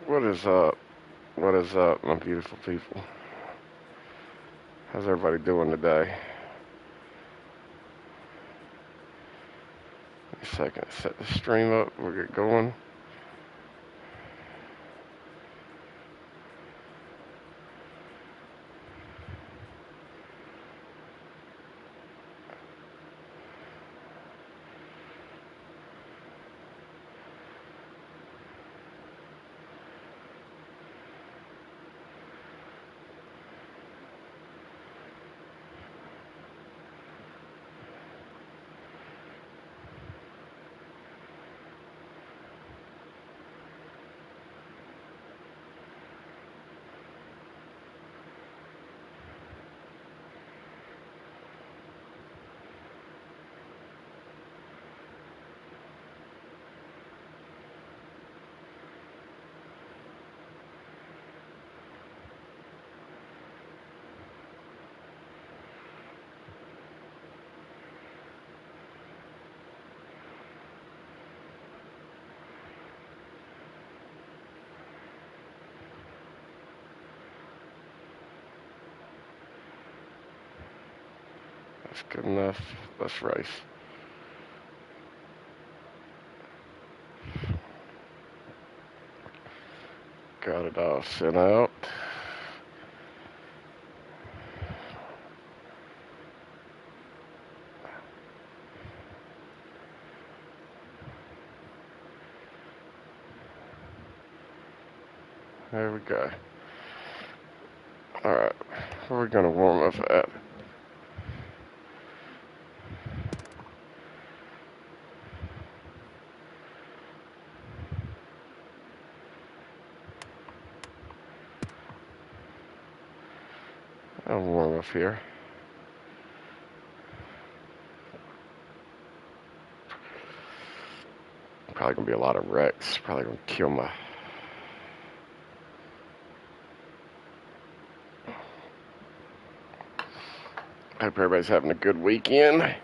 What is up? What is up, my beautiful people? How's everybody doing today? A second, set the stream up. We'll get going. That's good enough. Let's race. Got it all sent out. There we go. Alright, where are we gonna warm up at? I'll warm up here. Probably gonna be a lot of wrecks. Probably gonna kill my. Hope everybody's having a good weekend.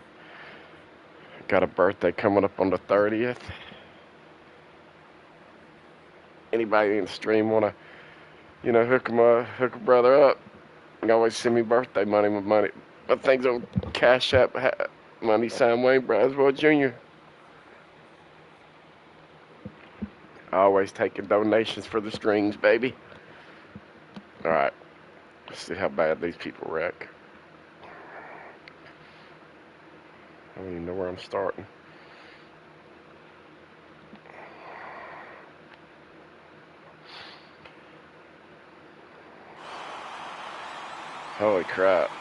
Got a birthday coming up on the 30th. Anybody in the stream wanna, hook a brother up? You can always send me birthday money with money. But things on Cash App, money sign Wayne Braswell Jr. Always taking donations for the strings, baby. Alright, let's see how bad these people wreck. I don't even know where I'm starting. Holy crap.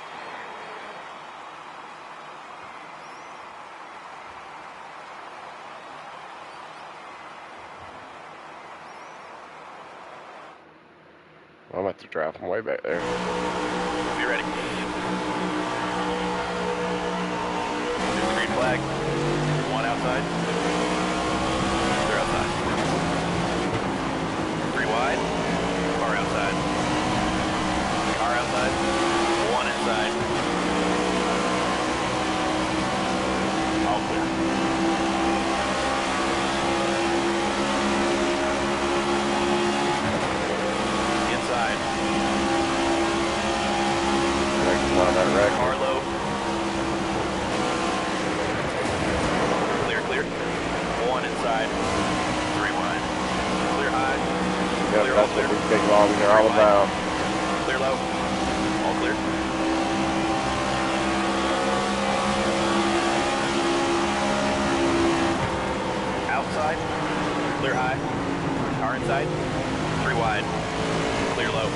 I'm gonna have to drive from way back there. Be ready. There's the green flag. One outside. They're outside. Three wide. Car outside. Car outside. One inside. All clear. Inside. Come on, that wreck. Car low. Clear. One inside. Three wide. Clear high. Yep, Clear, that's all clear. what these big longs are all about. Clear low. All clear. Outside. Clear high. Car inside. Three wide. Clear low.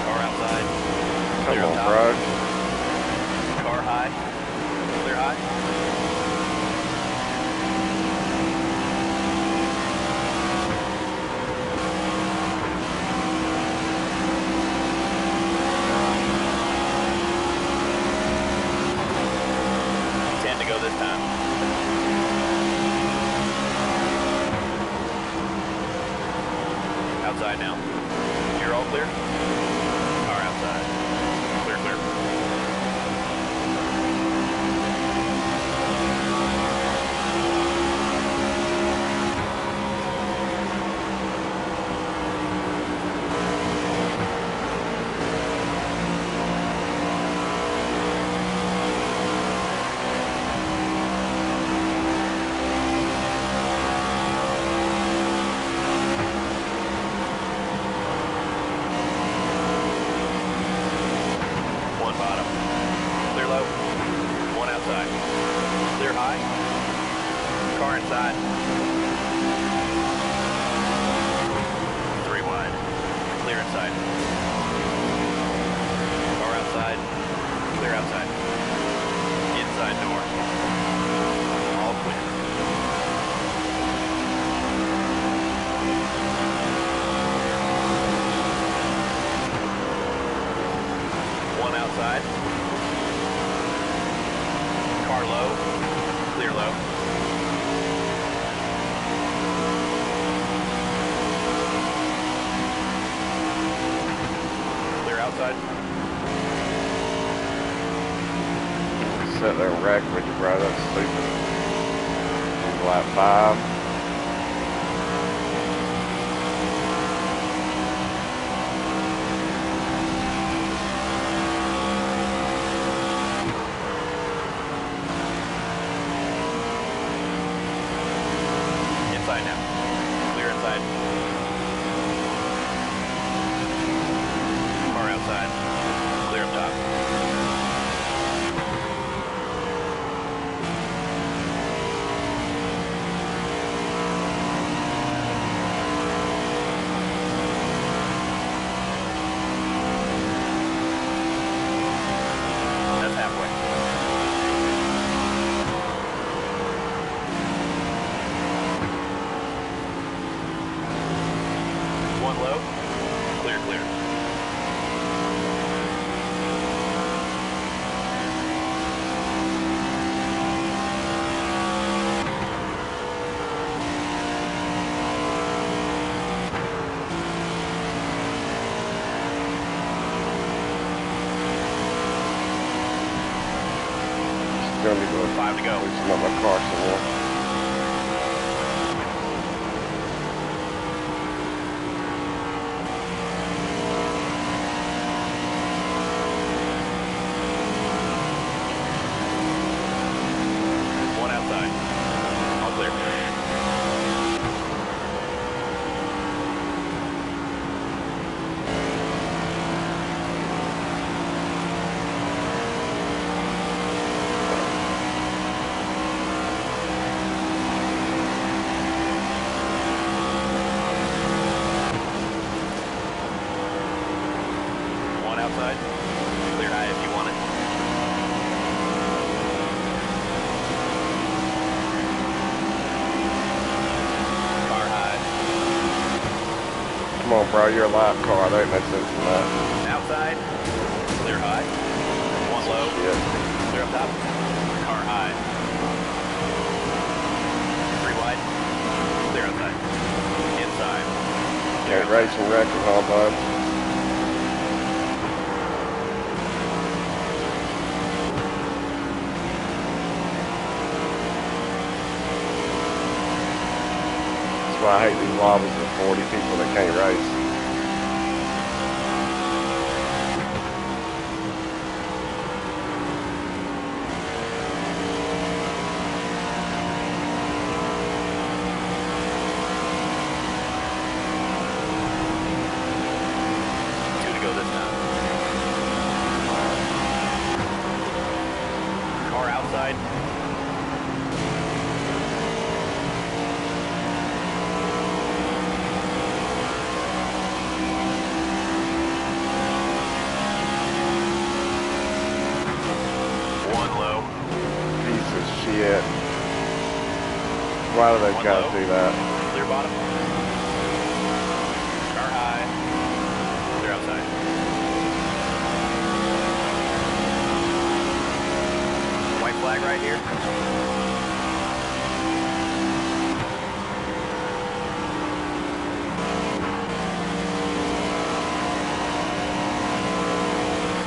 Car outside. Come Clear on, top. bro. Car high. Clear high. Ten to go this time. Outside now. You're all clear? Car outside. Clear. inside. 3 wide. Clear inside. Car outside. Clear outside. Inside door. All clear. One outside. Car low. Clear low. Clear outside. Sit there and wreck with you, bro. That's stupid. Lap 5. Inside now. Clear inside. Car outside. Clear up top. That's halfway. One low. Clear, clear. It's gonna be good. 5 to go. It's not my car some more. One outside. All clear. One outside. Clear high if you want it. Car high. Come on, bro. You're a lap car. There ain't no sense in that. Outside. Clear high. One low. Shit. Clear up top. Car high. 3 wide. Clear outside. Inside. Can't race and wreck with all, bud. That's why I hate these lobbies with 40 people that can't race. Two to go this time. Car outside. One low. Piece of shit. Why do those One guys low. do that? Clear bottom. Car high. Clear outside. White flag right here.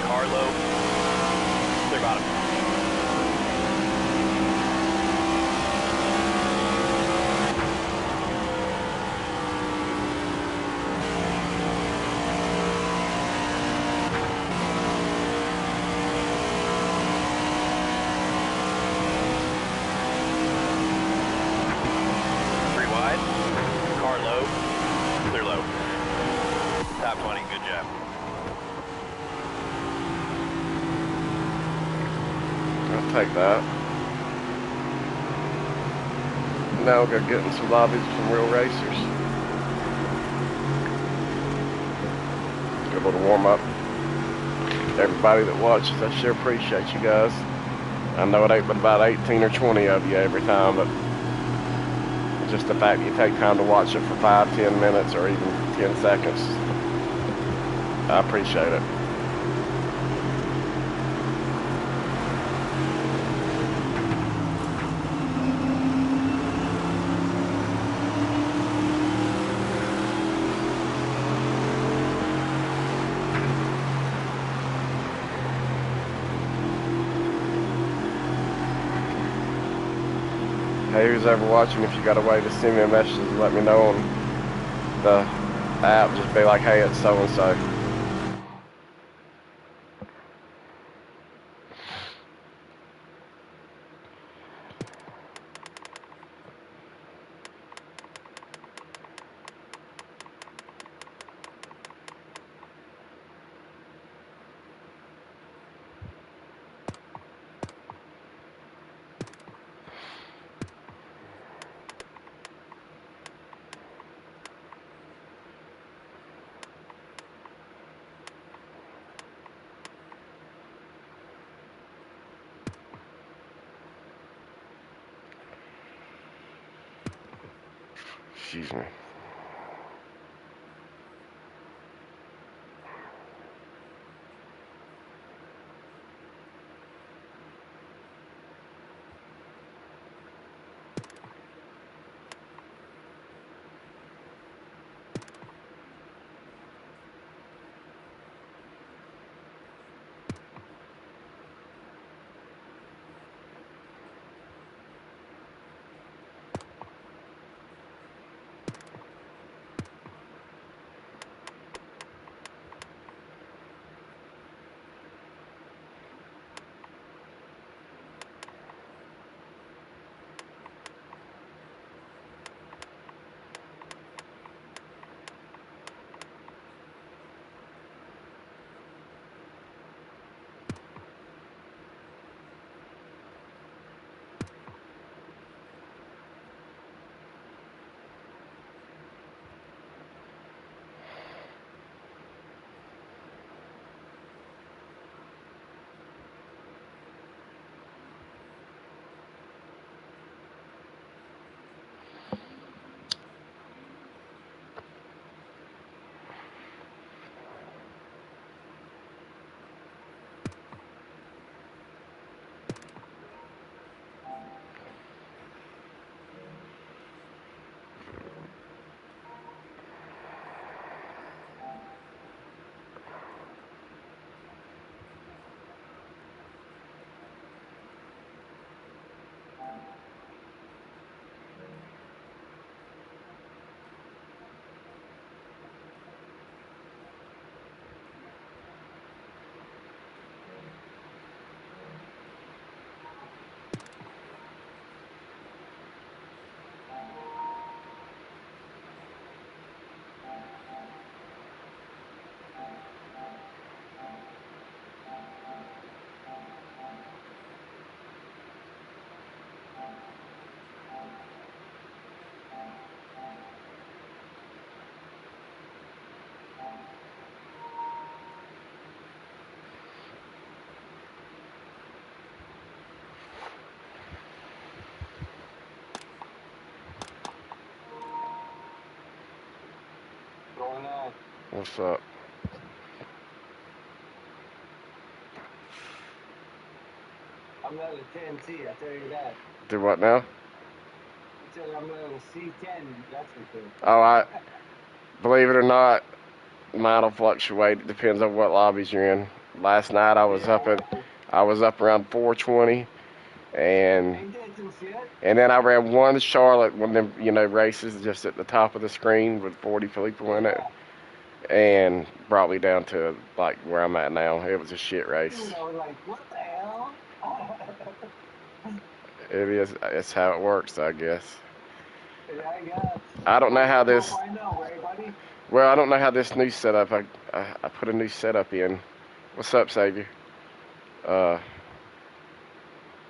Car low. Clear bottom. Top 20, good job. I'll take that. Now we'll go get in some lobbies with some real racers. Good little warm up. Everybody that watches, I sure appreciate you guys. I know it ain't but about 18 or 20 of you every time, but just the fact that you take time to watch it for 5, 10 minutes, or even 10 seconds, I appreciate it. Hey, who's ever watching, if you got a way to send me a message, let me know on the app. Just be like, hey, it's so-and-so. Excuse me. Going on? What's up? I'm level 10C, I tell you that. Do what now? I tell you I'm level C10, that's for sure. Oh, I believe it or not, mine'll fluctuate. It depends on what lobbies you're in. Last night I was up around 420, and Ain't that some shit? then I ran one Charlotte, one of them races just at the top of the screen with 40 people in it, and brought me down to like where I'm at now. It was a shit race. Dude, I was like, what the hell? It is. It's how it works, I guess. Yeah, I guess. I don't know how We'll this. find out, right, buddy? Well, I don't know how this new setup. I put a new setup in. What's up, Savior? We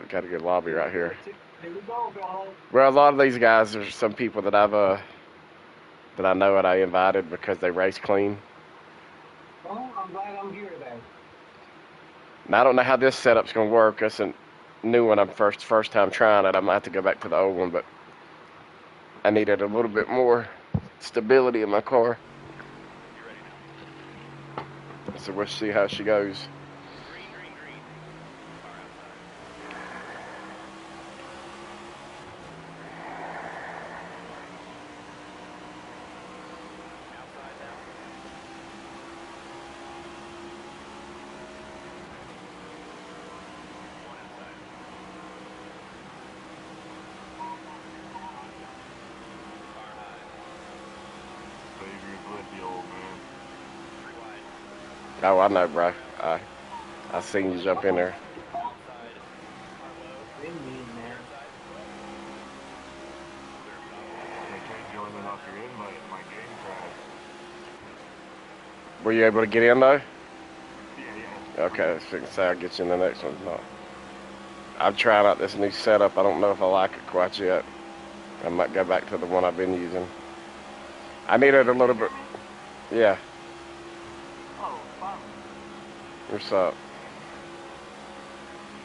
got a good lobby right here. Here we go, fellas. Well, a lot of these guys are some people that that I know that I invited because they race clean. Well, I'm glad I'm here then. Now I don't know how this setup's gonna work. That's a new one. I'm first time trying it. I might have to go back to the old one, but I needed a little bit more stability in my car. You ready now? So we'll see how she goes. Green, green, green. Car outside. Outside now. One outside. Car high. Xavier's with you, old man. 3 wide. Oh, I know, bro. I seen you jump in there. Outside. Car low. Been mean, Clear man. inside. Clear stop. I tried joining off your invite and my game crashed. Were you able to get in though? Yeah. Okay, I was fixing to say I'll get you in the next one. No. I'm trying out this new setup. I don't know if I like it quite yet. I might go back to the one I've been using. I needed a little bit. Yeah, Oh, fun. what's up?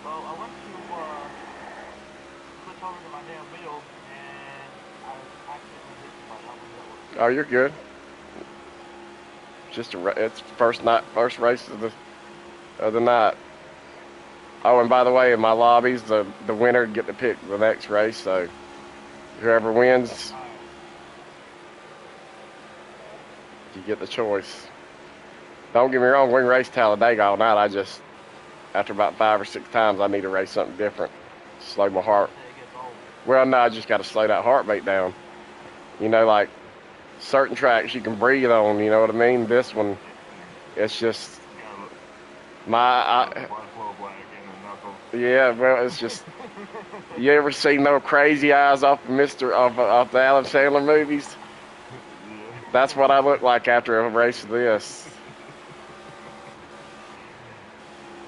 Well, I went to switch over to my damn build and I accidentally hit the button. How was that work? Oh, you're good. Just it's first race of the night. Oh, and by the way, in my lobbies, the winner get to pick the next race. So whoever wins, you get the choice. Don't get me wrong, we can race Talladega all night. I just, after about 5 or 6 times, I need to race something different. Slow my heart. It gets old. Well, no, I just got to slow that heartbeat down. You know, like certain tracks you can breathe on. You know what I mean? This one, it's just my. Blood flow black in the knuckles. Yeah, well, it's just. You ever seen no Crazy Eyes off off the Adam Sandler movies? Yeah. That's what I look like after a race of this.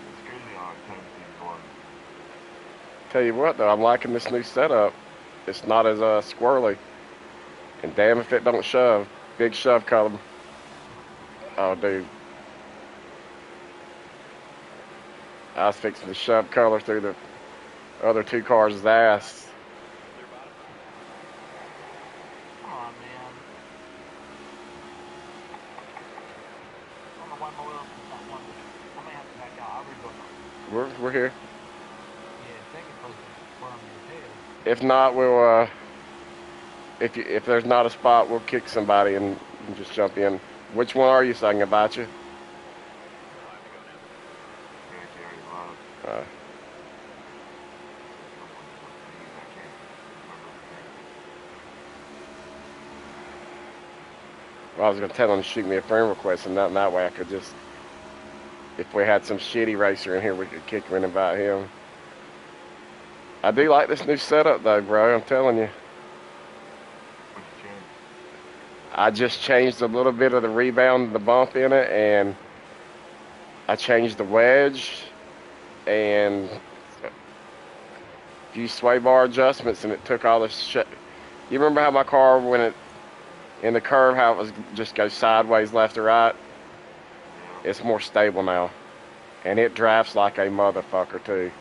It's crazy how intense these ones. Tell you what, though, I'm liking this new setup. It's not as squirrely. And damn if it don't shove. Big shove column. Oh, dude. I was fixing to shove color through the other 2 cars' ass. Clear bottom. Come on, man. I don't know why my wheels is not one. I may have to back out. I'll rebuild them. We're here. Yeah, second place is firm your tail. If not, we'll if there's not a spot, we'll kick somebody and just jump in. Which one are you so I can invite you? I'll have to go now. Yeah, actually, I already bought it. Uh, I can't remember. well, I was gonna tell him to shoot me a friend request, and that way I could just, if we had some shitty racer in here, we could kick him and invite him. I do like this new setup though, bro. I'm telling you. What's the chance? I just changed a little bit of the rebound, the bump in it, and I changed the wedge and a few sway bar adjustments, and it took all this shit. You remember how my car, when it in the curve, how it was just go sideways, left to right? It's more stable now, and it drafts like a motherfucker too.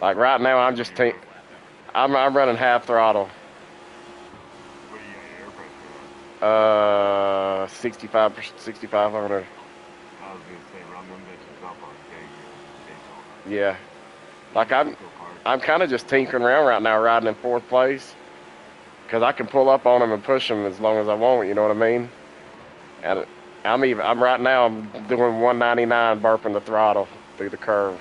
Like right now, I'm just I'm running half throttle. What do you got your air pressure 6,500. at? I was gonna say run them bitches up on stage. Yeah. Like I'm kind of just tinkering around right now, riding in 4th place, because I can pull up on them and push them as long as I want. You know what I mean? And I'm right now. I'm doing 199 burping the throttle through the curve.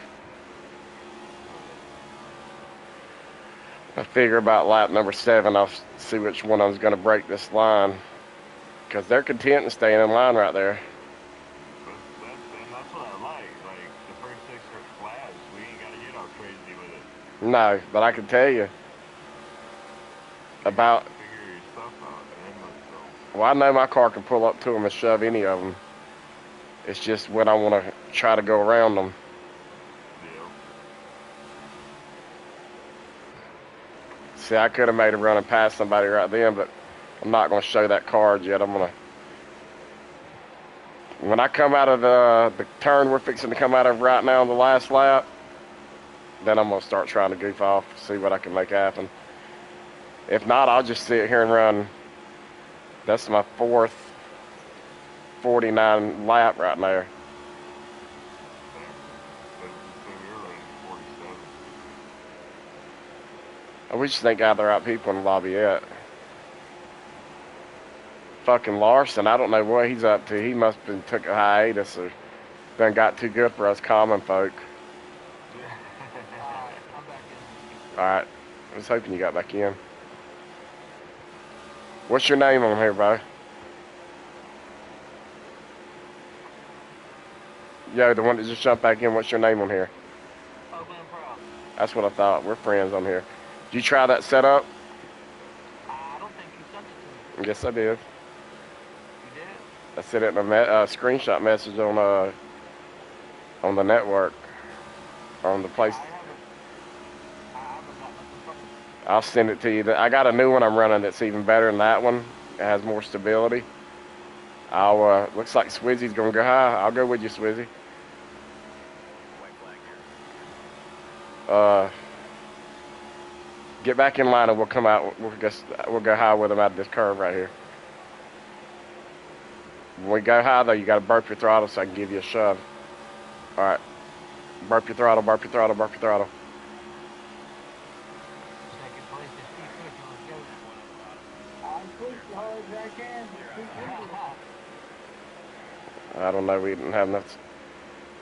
I figure about lap number 7, I'll see which one I was going to break this line, because they're content in staying in line right there. That's what I like. Like the first 6 laps, we ain't gotta get all crazy with it. No, but I can tell you about. Figure your stuff out, man. Let's go. Well, I know my car can pull up to them and shove any of them. It's just when I want to try to go around them. Yeah. See, I could have made a run and passed somebody right then, but I'm not going to show that card yet. I'm going to, when I come out of the turn we're fixing to come out of right now on the last lap, then I'm going to start trying to goof off, see what I can make happen. If not, I'll just sit here and run. That's my fourth 49 lap right there. We just ain't got the right people in the lobby yet. Fucking Larson, I don't know what he's up to. He must have been took a hiatus or done got too good for us common folk. I'm back in. Alright, I was hoping you got back in. What's your name on here, bro? Yo, the one that just jumped back in, what's your name on here? Oakland Pro. That's what I thought. We're friends on here. Did you try that setup? I don't think you sent it to me. Yes, I did. You did? I sent it in a screenshot message on the network, on the place. I haven't got nothing from you. I'll send it to you. I got a new one I'm running that's even better than that one. It has more stability. Looks like Swizzy's gonna go high. I'll go with you, Swizzy. White flag here. Get back in line and we'll come out. We'll go high with him out of this curve right here. When we go high though, you gotta burp your throttle so I can give you a shove. All right, burp your throttle, burp your throttle, burp your throttle. Second place is Steve Cushing. Let's go. I'm pushing as hard as I can. I don't know. We didn't have enough.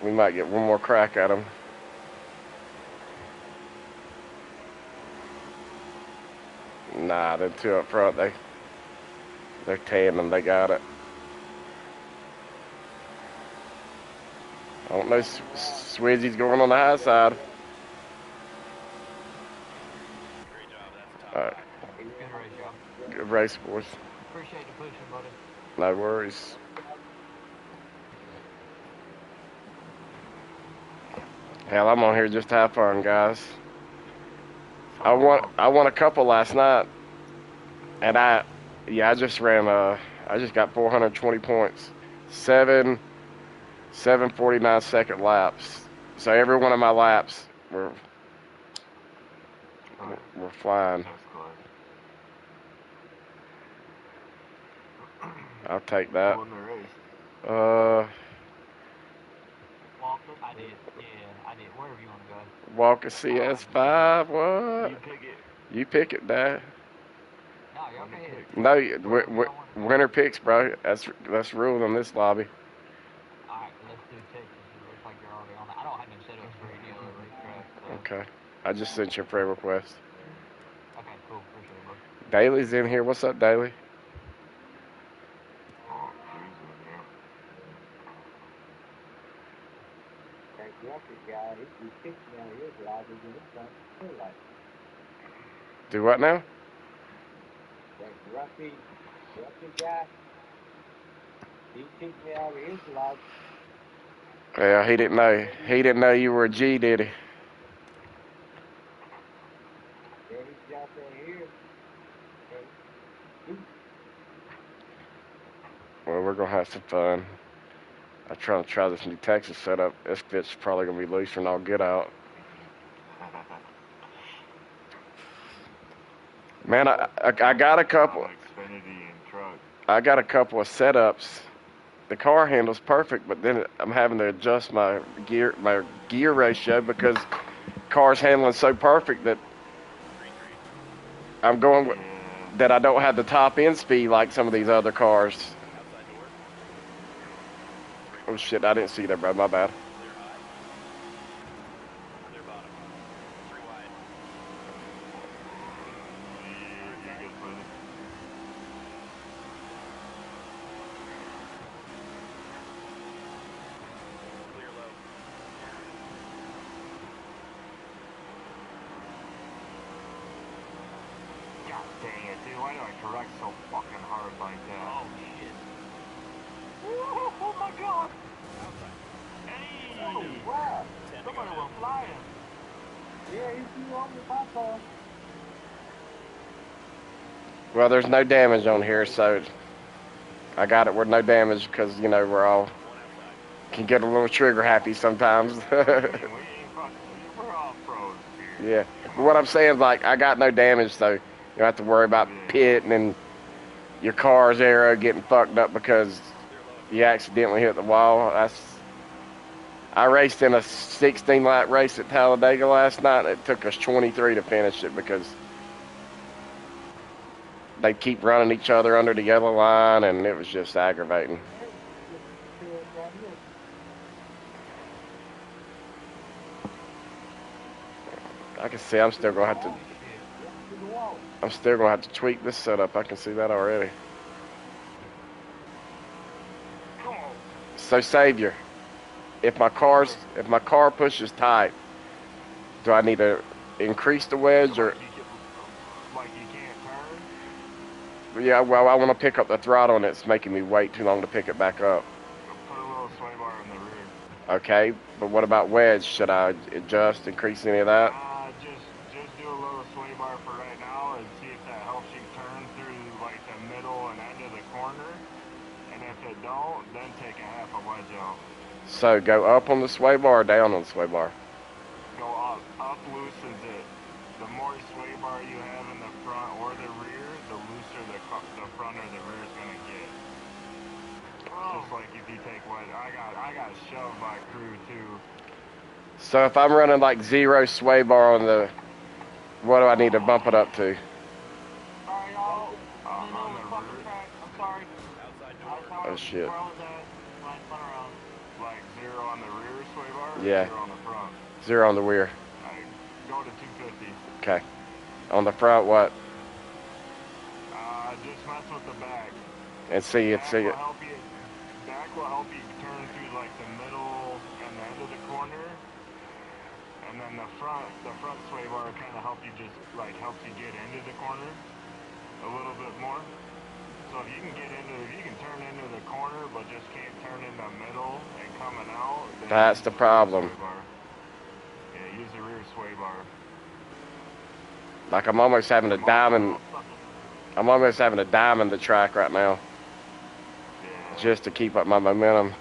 We might get one more crack at him. Nah, they're two up front. They're tandem. They got it. I don't know. Swizzy's going on the high side. Great job. That's the top. All right. Good race, y'all. Good race, boys. Appreciate the pushing, buddy. No worries. Hell, I'm on here just to have fun, guys. I won a couple last night, and I just ran I just got 420 points, 7:49 second laps. So every one of my laps were flying. I'll take that. Walker? I did. Yeah, I did. Wherever you want to go. Walker CS5. What? You pick it, Dad. No, y'all can hit it. No, winner picks, bro. That's ruled on this lobby. Alright, let's do Texas. It looks like you're already on that. I don't have any setups for any other racetrack. So. Okay. I just sent you a prayer request. Okay, cool. Appreciate it, bro. Daly's in here. What's up, Daly? That Ruffy guy, he kicked me out of his lobby and it's not feel like Do what now? that Ruffy guy. He kicked me out of his lobby. Yeah, he didn't know. He didn't know you were a G, did he? Then he jumped in here. And Well, we're gonna have some fun. I'm trying to try this new Texas setup. This bit's probably gonna be loose and I'll get out. Man, I got a couple. I got a couple of setups. The car handles perfect, but then I'm having to adjust my gear ratio because car's handling so perfect that I'm going with, that I don't have the top end speed like some of these other cars. Outside door. Oh shit, I didn't see that, bro. My bad. Clear high. Clear bottom. 3 wide. Clear low. God dang it, dude. Why do I correct so fucking hard like that? Oh, shit. Oh my god. Outside. Hey! oh, wow. 10 to go Somebody now. was flying. Yeah, he flew on the pop car. Well, there's no damage on here, so I got it with no damage because, you know, we're all can get a little trigger happy sometimes. We ain't fucking, we're all pros here. Yeah. Come But what on. I'm saying is, like, I got no damage, so you don't have to worry about Yeah. pitting and your car's arrow getting fucked up because you accidentally hit the wall. I raced in a 16 lap race at Talladega last night. It took us 23 to finish it because they keep running each other under the yellow line, and it was just aggravating. I can see I'm still gonna have to. I'm still gonna have to tweak this setup. I can see that already. Come on. So Savior, if my car pushes tight, do I need to increase the wedge or? Like you can't turn? Yeah, well, I want to pick up the throttle, and it's making me wait too long to pick it back up. Put a little sway bar in the rear. Okay, but what about wedge? Should I adjust, increase any of that? Just do a little sway bar for right now and see if that helps you turn through like the middle and end of the corner. And if it don't, then take a half a wedge out. So go up on the sway bar or down on the sway bar? Go up. Up loosens it. The more sway bar you have in the front or the rear, the looser the front or the rear is gonna get. Just like if you take wedge. I got shoved by crew too. So if I'm running like zero sway bar on the, what do I need to bump it up to? Sorry, y'all. On the fucking rear, track. I'm sorry. Oh shit. Where was that? Line spun around. like 0 on the rear sway bar, or Yeah. 0 on the front. Zero on the rear. Alright, go to 250. Okay. On the front, what? Just mess with the back. And see it, Back see will it. help you. Back will help you turn through like the middle and the end of the corner, and then the front sway bar will kind of help you helps you get into the corner a little bit more. So if you can turn into the corner, but just can't turn in the middle and coming out. Then That's use the rear problem. sway bar. Yeah, use the rear sway bar. Like I'm almost having to diamond. I'm almost having to diamond the track right now Yeah. just to keep up my momentum.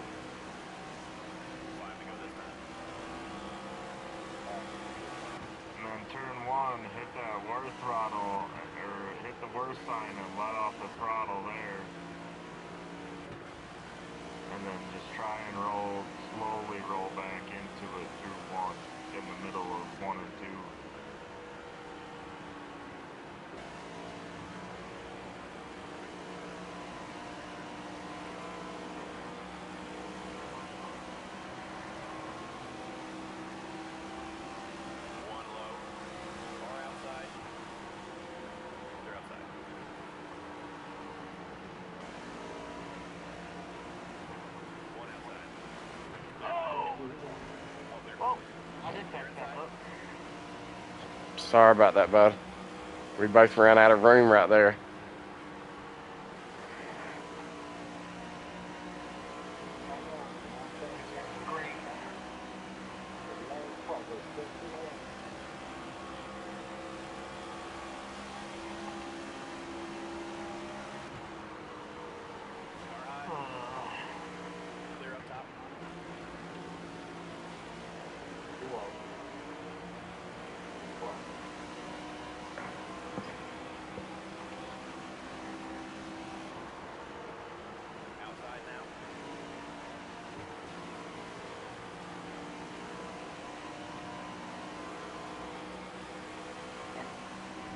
And then turn 1, hit that worst throttle, or hit the worst sign and let off the throttle there. And then just try and slowly roll back into it through 1, in the middle of 1 and 2. One low. Far outside. They're outside. One outside. Oh! Oh, they're Whoa. I did back that up. Sorry about that, bud. We both ran out of room right there. Great. clear up top. Outside now.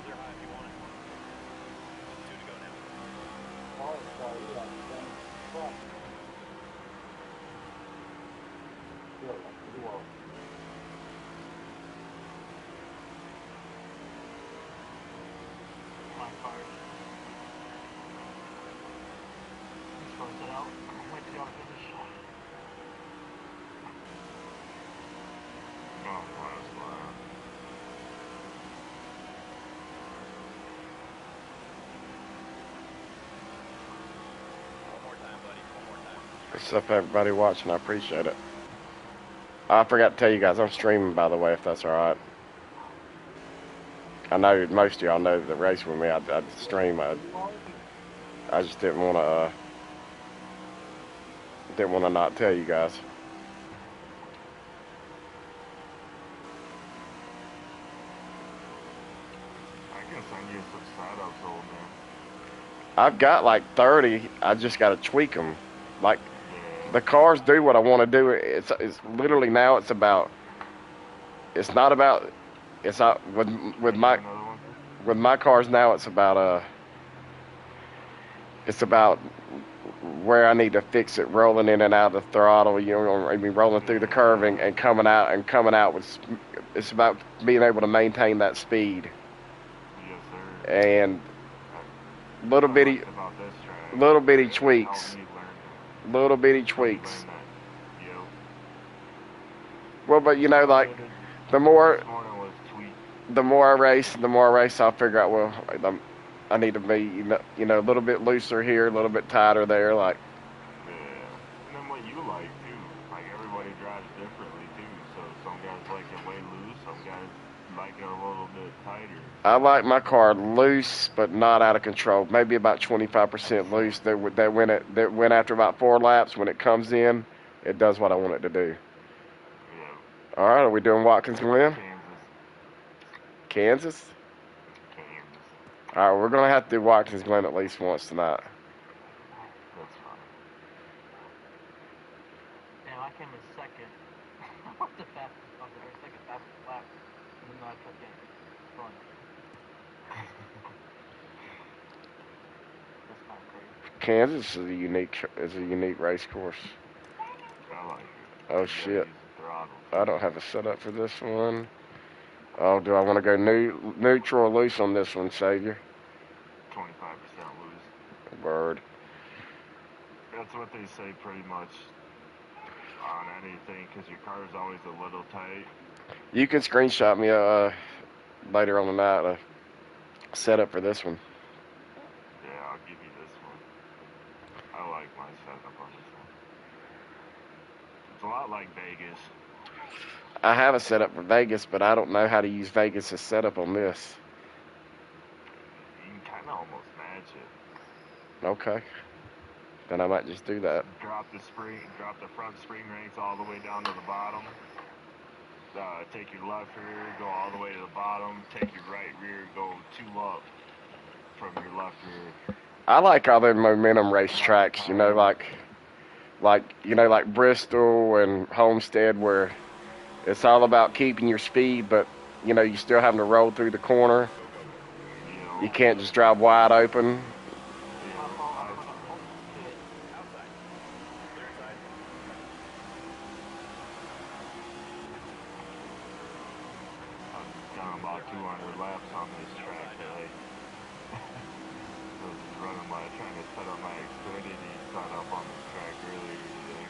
Clear high if you want it. 2 to go now. My car. Just close it out. Wait till y'all finish. Oh, last lap. One more time, buddy. One more time. What's up, everybody watching? I appreciate it. I forgot to tell you guys, I'm streaming, by the way, if that's all right. I know most of y'all know the race with me. I'd stream. I just didn't want to not tell you guys. I can send you some setups, old man. I've got like 30. I just got to tweak them. Like Yeah. the cars do what I want to do. It's literally now. It's about. It's not about. It's not with Make my another one? with my cars now. It's about It's about where I need to fix it, rolling in and out of the throttle. You know, I mean, rolling through the curving and coming out with. It's about being able to maintain that speed Yes, sir. and little What I bitty liked about this track, little bitty it helped tweaks. me learn. Little bitty Helped me tweaks. learn that. Yep. Well, but you know, All I like did the more this morning was tweak. the more I race, I'll figure out. Well, I need to be a little bit looser here, a little bit tighter there. Like Yeah. And then what you like too. Like everybody drives differently too. So some guys like it way loose, some guys like it a little bit tighter. I like my car loose, but not out of control. Maybe about 25% loose. That went after about 4 laps. When it comes in, it does what I want it to do. Yeah. All right, are we doing Watkins Glen, Kansas. Kansas? Kansas. All right, we're gonna have to do Watkins Glen at least once tonight. That's fine. Damn, I came in second. What the fastest of the very second fastest lap. Even though I kept getting front. That's kind of crazy. Kansas is a unique race course. I like it. Oh You gotta shit, use the throttle. I don't have a setup for this one. Oh, do I want to go neutral or loose on this one, Savior? 25% loose. Word. That's what they say pretty much on anything, because your car is always a little tight. You can screenshot me later on tonight a setup for this one. Yeah, I'll give you this one. I like my setup on this one. It's a lot like Vegas. I have a setup for Vegas, but I don't know how to use Vegas as setup on this. You can kind of almost match it. Okay. Then I might just do that. Drop the front spring rates all the way down to the bottom. Take your left rear, go all the way to the bottom. Take your right rear, go 2 up from your left rear. I like all the momentum race tracks, like Bristol and Homestead, where it's all about keeping your speed, but you still having to roll through the corner. You can't just drive wide open. I've done about 200 laps on this track today. I was running trying to set up my Xfinity setup on this track earlier today.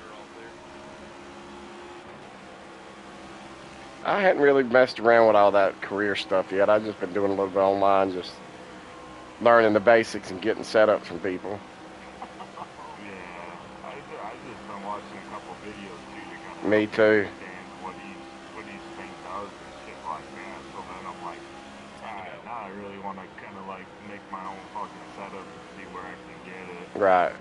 I hadn't really messed around with all that career stuff yet. I've just been doing a little bit online, just learning the basics and getting setups from people. Yeah, I just been watching a couple videos too to kind of Me too. understand what each thing does and shit like that. So then I'm like, alright, now I really want to kind of like make my own fucking setup and see where I can get it. Right.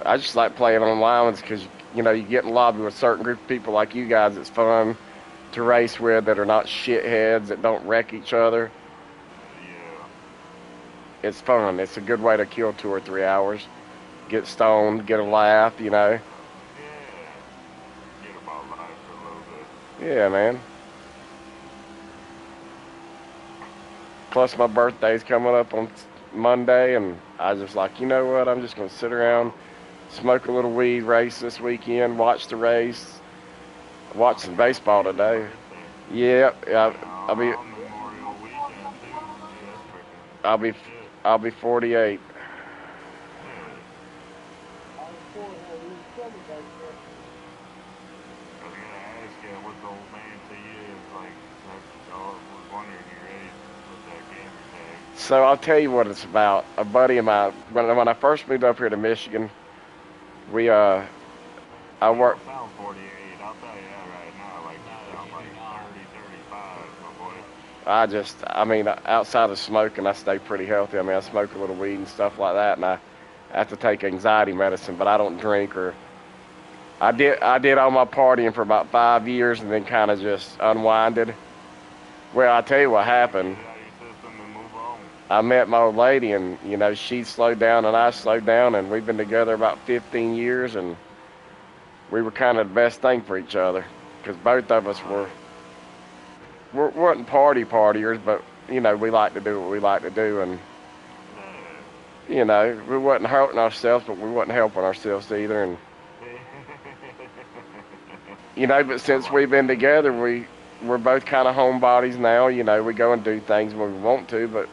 I just like playing online because you get in lobby with a certain group of people like you guys. It's fun to race with that are not shitheads that don't wreck each other. Yeah. It's fun. It's a good way to kill 2 or 3 hours. Get stoned, get a laugh, Yeah. Get about life for a little bit. Yeah, man. Plus, my birthday's coming up on Monday, and I was just like, you know what? I'm just going to sit around, smoke a little weed, race this weekend, watch the race, watch some baseball today. Yeah, I'll be Memorial weekend too. Yeah, freaking I'll be shit. I'll be 48. I was poor, we was trouble back there. I was gonna ask you what the old man to you is like. I was wondering if you're ready with that gamer tag. So I'll tell you what it's about. A buddy of mine, when I first moved up here to Michigan, I worked. You don't sound 48. I'll tell you that right now. Like you sound like 30, 35, my boy. I mean, outside of smoking, I stay pretty healthy. I mean, I smoke a little weed and stuff like that, and I have to take anxiety medicine, but I don't drink or. I did all my partying for about 5 years and then kind of just unwinded. Well, I tell you what happened. Get out of your system and move on. I met my old lady, and she slowed down and I slowed down, and we've been together about 15 years, and we were kind of the best thing for each other because both of us weren't partiers, but we like to do what we like to do, and we wasn't hurting ourselves, but we wasn't helping ourselves either, and but since we've been together, we're both kind of homebodies now. We go and do things when we want to, but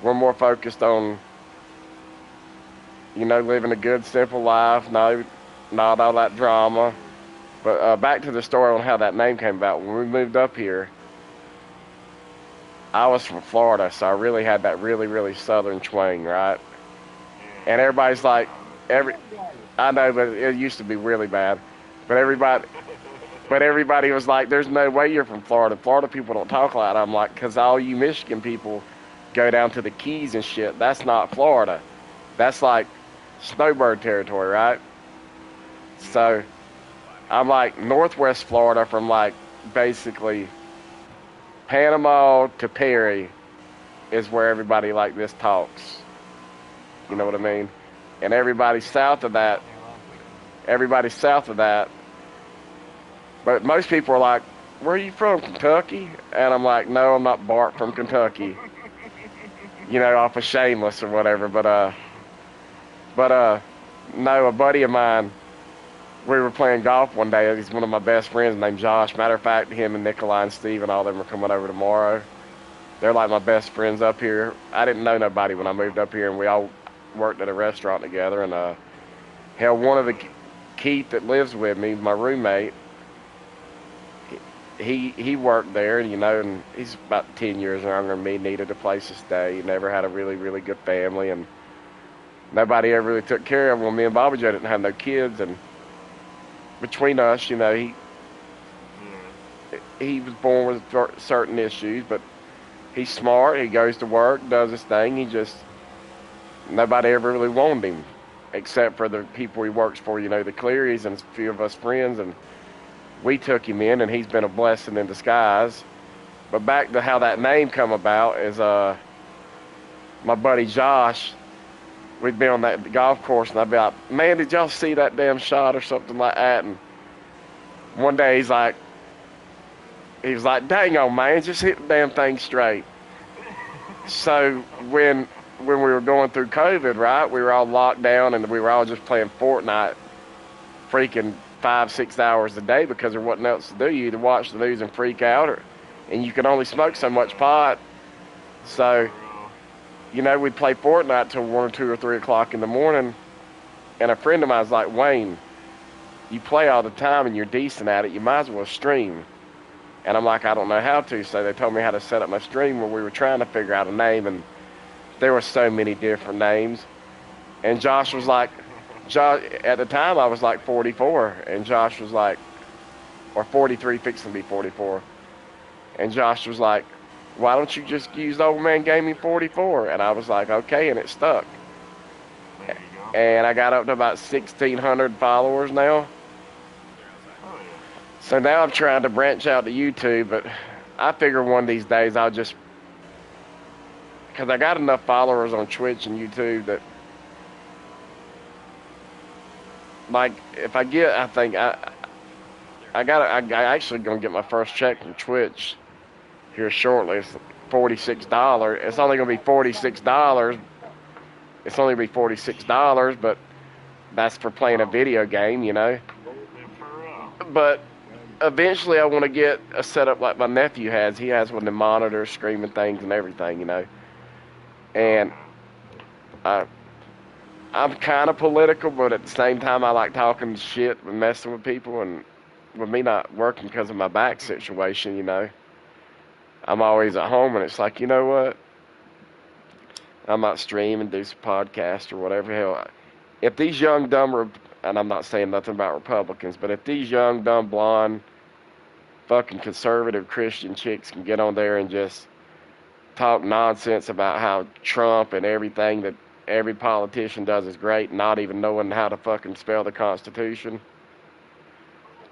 we're more focused on living a good, simple life. No, not all that drama. But back to the story on how that name came about. When we moved up here, I was from Florida, so I really had that really, really southern twang, right? And everybody's like, I know, but it used to be really bad. But everybody was like, there's no way you're from Florida. Florida people don't talk like that. I'm like, because all you Michigan people go down to the Keys and shit. That's not Florida. That's like snowbird territory, right? So I'm like Northwest Florida from like basically Panama to Perry is where everybody like this talks. You know what I mean? And everybody south of that, but most people are like, where are you from, Kentucky? And I'm like, no, I'm not Bart from Kentucky. Off of Shameless or whatever. But no, a buddy of mine, we were playing golf one day. He's one of my best friends named Josh. Matter of fact, him and Nikolai and Steve and all them are coming over tomorrow. They're like my best friends up here. I didn't know nobody when I moved up here, and we all worked at a restaurant together. And hell, one of the Keith that lives with me, my roommate, he worked there, and he's about 10 years younger than me, needed a place to stay. He never had a really, really good family, and nobody ever really took care of him. Well, me and Bobby Joe didn't have no kids, and between us, he was born with certain issues, but he's smart. He goes to work, does his thing. Nobody ever really wanted him, except for the people he works for, the Clearys and a few of us friends, and we took him in, and he's been a blessing in disguise. But back to how that name come about is my buddy Josh, we'd be on that golf course, and I'd be like, man, did y'all see that damn shot or something like that? And one day he was like, dang on, man, just hit the damn thing straight. So when we were going through COVID, right, we were all locked down, and we were all just playing Fortnite freaking 5-6 hours a day because there wasn't else to do. You either watch the news and freak out, and you could only smoke so much pot. So, we'd play Fortnite till 1 or 2 or 3 o'clock in the morning, and a friend of mine was like, Wayne, you play all the time and you're decent at it, you might as well stream. And I'm like, I don't know how to. So they told me how to set up my stream, where we were trying to figure out a name, and there were so many different names. And Josh was like, at the time I was like 44, and Josh was like, or 43, fixing to be 44. And Josh was like, why don't you just use Old Man Gaming 44? And I was like, okay, and it stuck. There you go. And I got up to about 1,600 followers now. Oh, yeah. So now I'm trying to branch out to YouTube, but I figure one of these days I'll just, because I got enough followers on Twitch and YouTube that, like, if I get, I think I actually gonna get my first check from Twitch here shortly. It's $46. It's only gonna be $46. It's only gonna be $46, but that's for playing a video game, For real. But eventually I want to get a setup like my nephew has. He has one of the monitors, screaming things and everything, And I'm kind of political, but at the same time I like talking shit and messing with people, and with me not working because of my back situation, I'm always at home, and it's like, you know what? I might stream and do some podcast or whatever. Hell, if these young, dumb, and I'm not saying nothing about Republicans, but if these young, dumb, blonde, fucking conservative Christian chicks can get on there and just talk nonsense about how Trump and everything that every politician does is great, not even knowing how to fucking spell the Constitution,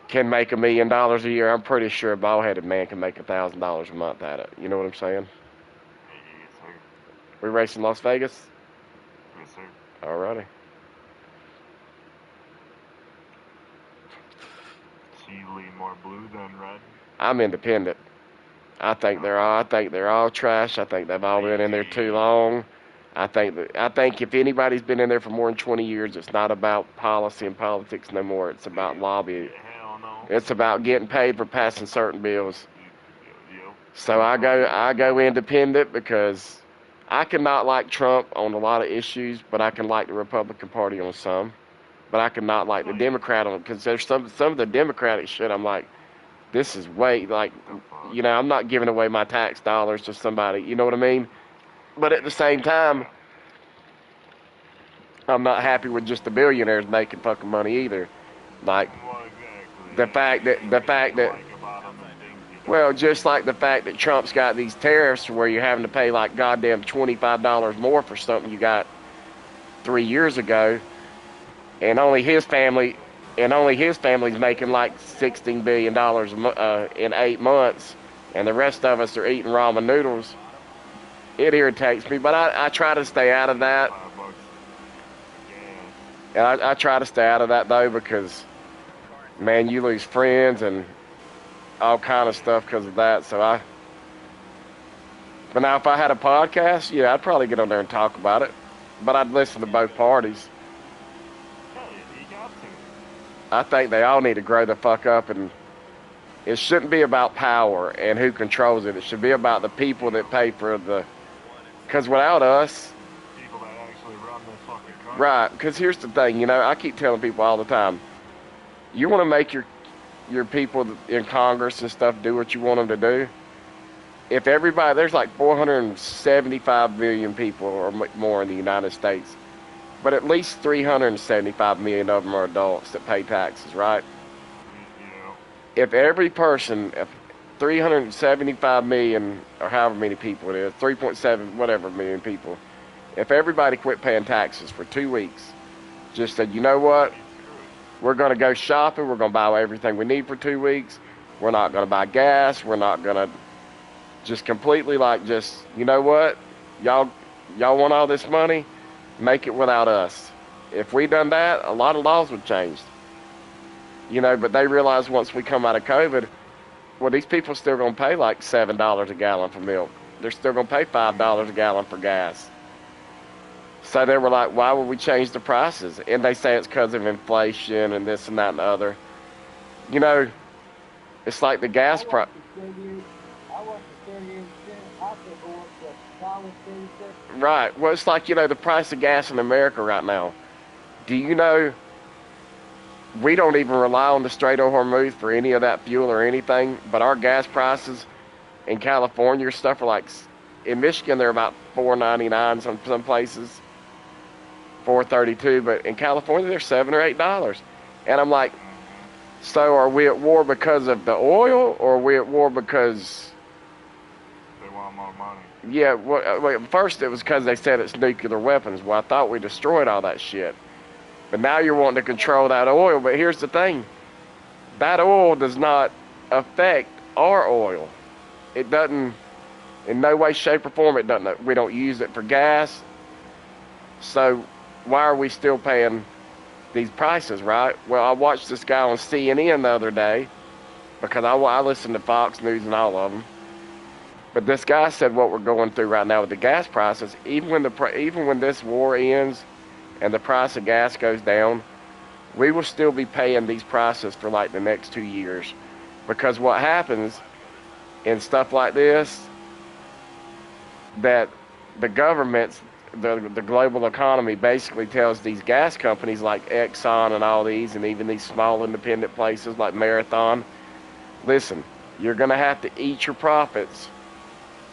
can make $1 million a year. I'm pretty sure a bald-headed man can make $1,000 a month at it. You know what I'm saying? Yes, sir. We race in Las Vegas? Yes, sir. Alrighty. So you lean more blue than red? I'm independent. I think they're all trash. I think they've all been in there too long. I think if anybody's been in there for more than 20 years, it's not about policy and politics no more. It's about lobby. Hell no. It's about getting paid for passing certain bills. Yep. So I go independent because I cannot like Trump on a lot of issues, but I can like the Republican Party on some. But I cannot like the Democrat on, because there's some of the Democratic shit I'm like, this is way, like, you know, I'm not giving away my tax dollars to somebody, you know what I mean? But at the same time, I'm not happy with just the billionaires making fucking money either. Like, Well, exactly. the fact that, well, just like the fact that Trump's got these tariffs where you're having to pay like goddamn $25 more for something you got 3 years ago, and only his family's making like $16 billion in 8 months, and the rest of us are eating ramen noodles. It irritates me, but I try to stay out of that. $5. And I try to stay out of that though, because man, you lose friends and all kind of stuff because of that. But now if I had a podcast, yeah, I'd probably get on there and talk about it. But I'd listen to both parties. Yeah, you got to. I think they all need to grow the fuck up, and it shouldn't be about power and who controls it. It should be about the people that pay for the, because without us, People that actually run this fucking country. right, because here's the thing, you know, I keep telling people all the time, you want to make your people in Congress and stuff do what you want them to do. If everybody, there's like 475 million people or more in the United States, but at least 375 million of them are adults that pay taxes, right? You know, If every person, if 375 million, or however many people it is, 3.7 whatever million people, if everybody quit paying taxes for 2 weeks, just said, you know what, we're going to go shopping, we're going to buy everything we need for 2 weeks, we're not going to buy gas, we're not going to, just completely like, just, you know what, y'all want all this money, make it without us. If we done that, a lot of laws would change. You know, but they realize once we come out of COVID, well, these people are still going to pay like $7 a gallon for milk. They're still going to pay $5 a gallon for gas. So they were like, why would we change the prices? And they say it's because of inflation and this and that and the other. You know, it's like the gas price. I want the 38 cent. I could go up to $1.30. Right. Well, it's like, you know, the price of gas in America right now. Do you know we don't even rely on the Strait of Hormuz for any of that fuel or anything, but our gas prices in California or stuff are like, in Michigan they're about $4.99 some places, $4.32, but in California they're $7 or $8. And I'm like, so are we at war because of the oil, or are we at war because, they want more money. yeah, well, first it was because they said it's nuclear weapons. Well, I thought we destroyed all that shit. But now you're wanting to control that oil. But here's the thing. That oil does not affect our oil. It doesn't, in no way, shape, or form, it doesn't. We don't use it for gas. So why are we still paying these prices, right? Well, I watched this guy on CNN the other day, because I listen to Fox News and all of them. But this guy said what we're going through right now with the gas prices, even when this war ends and the price of gas goes down, we will still be paying these prices for like the next 2 years. Because what happens in stuff like this, that the governments, the global economy basically tells these gas companies like Exxon and all these, and even these small independent places like Marathon, listen, you're going to have to eat your profits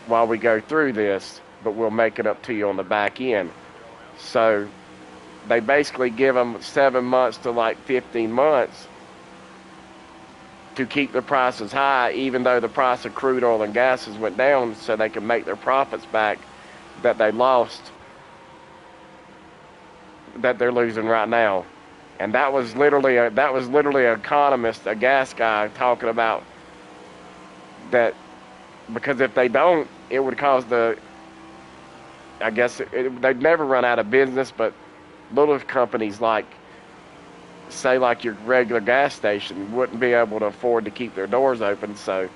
while we go through this, but we'll make it up to you on the back end. So they basically give them 7 months to like 15 months to keep the prices high, even though the price of crude oil and gases went down, so they can make their profits back that they lost, that they're losing right now. And that was literally an economist, a gas guy, talking about that, because if they don't, it would cause I guess they'd never run out of business, but little companies like, say, like your regular gas station wouldn't be able to afford to keep their doors open, so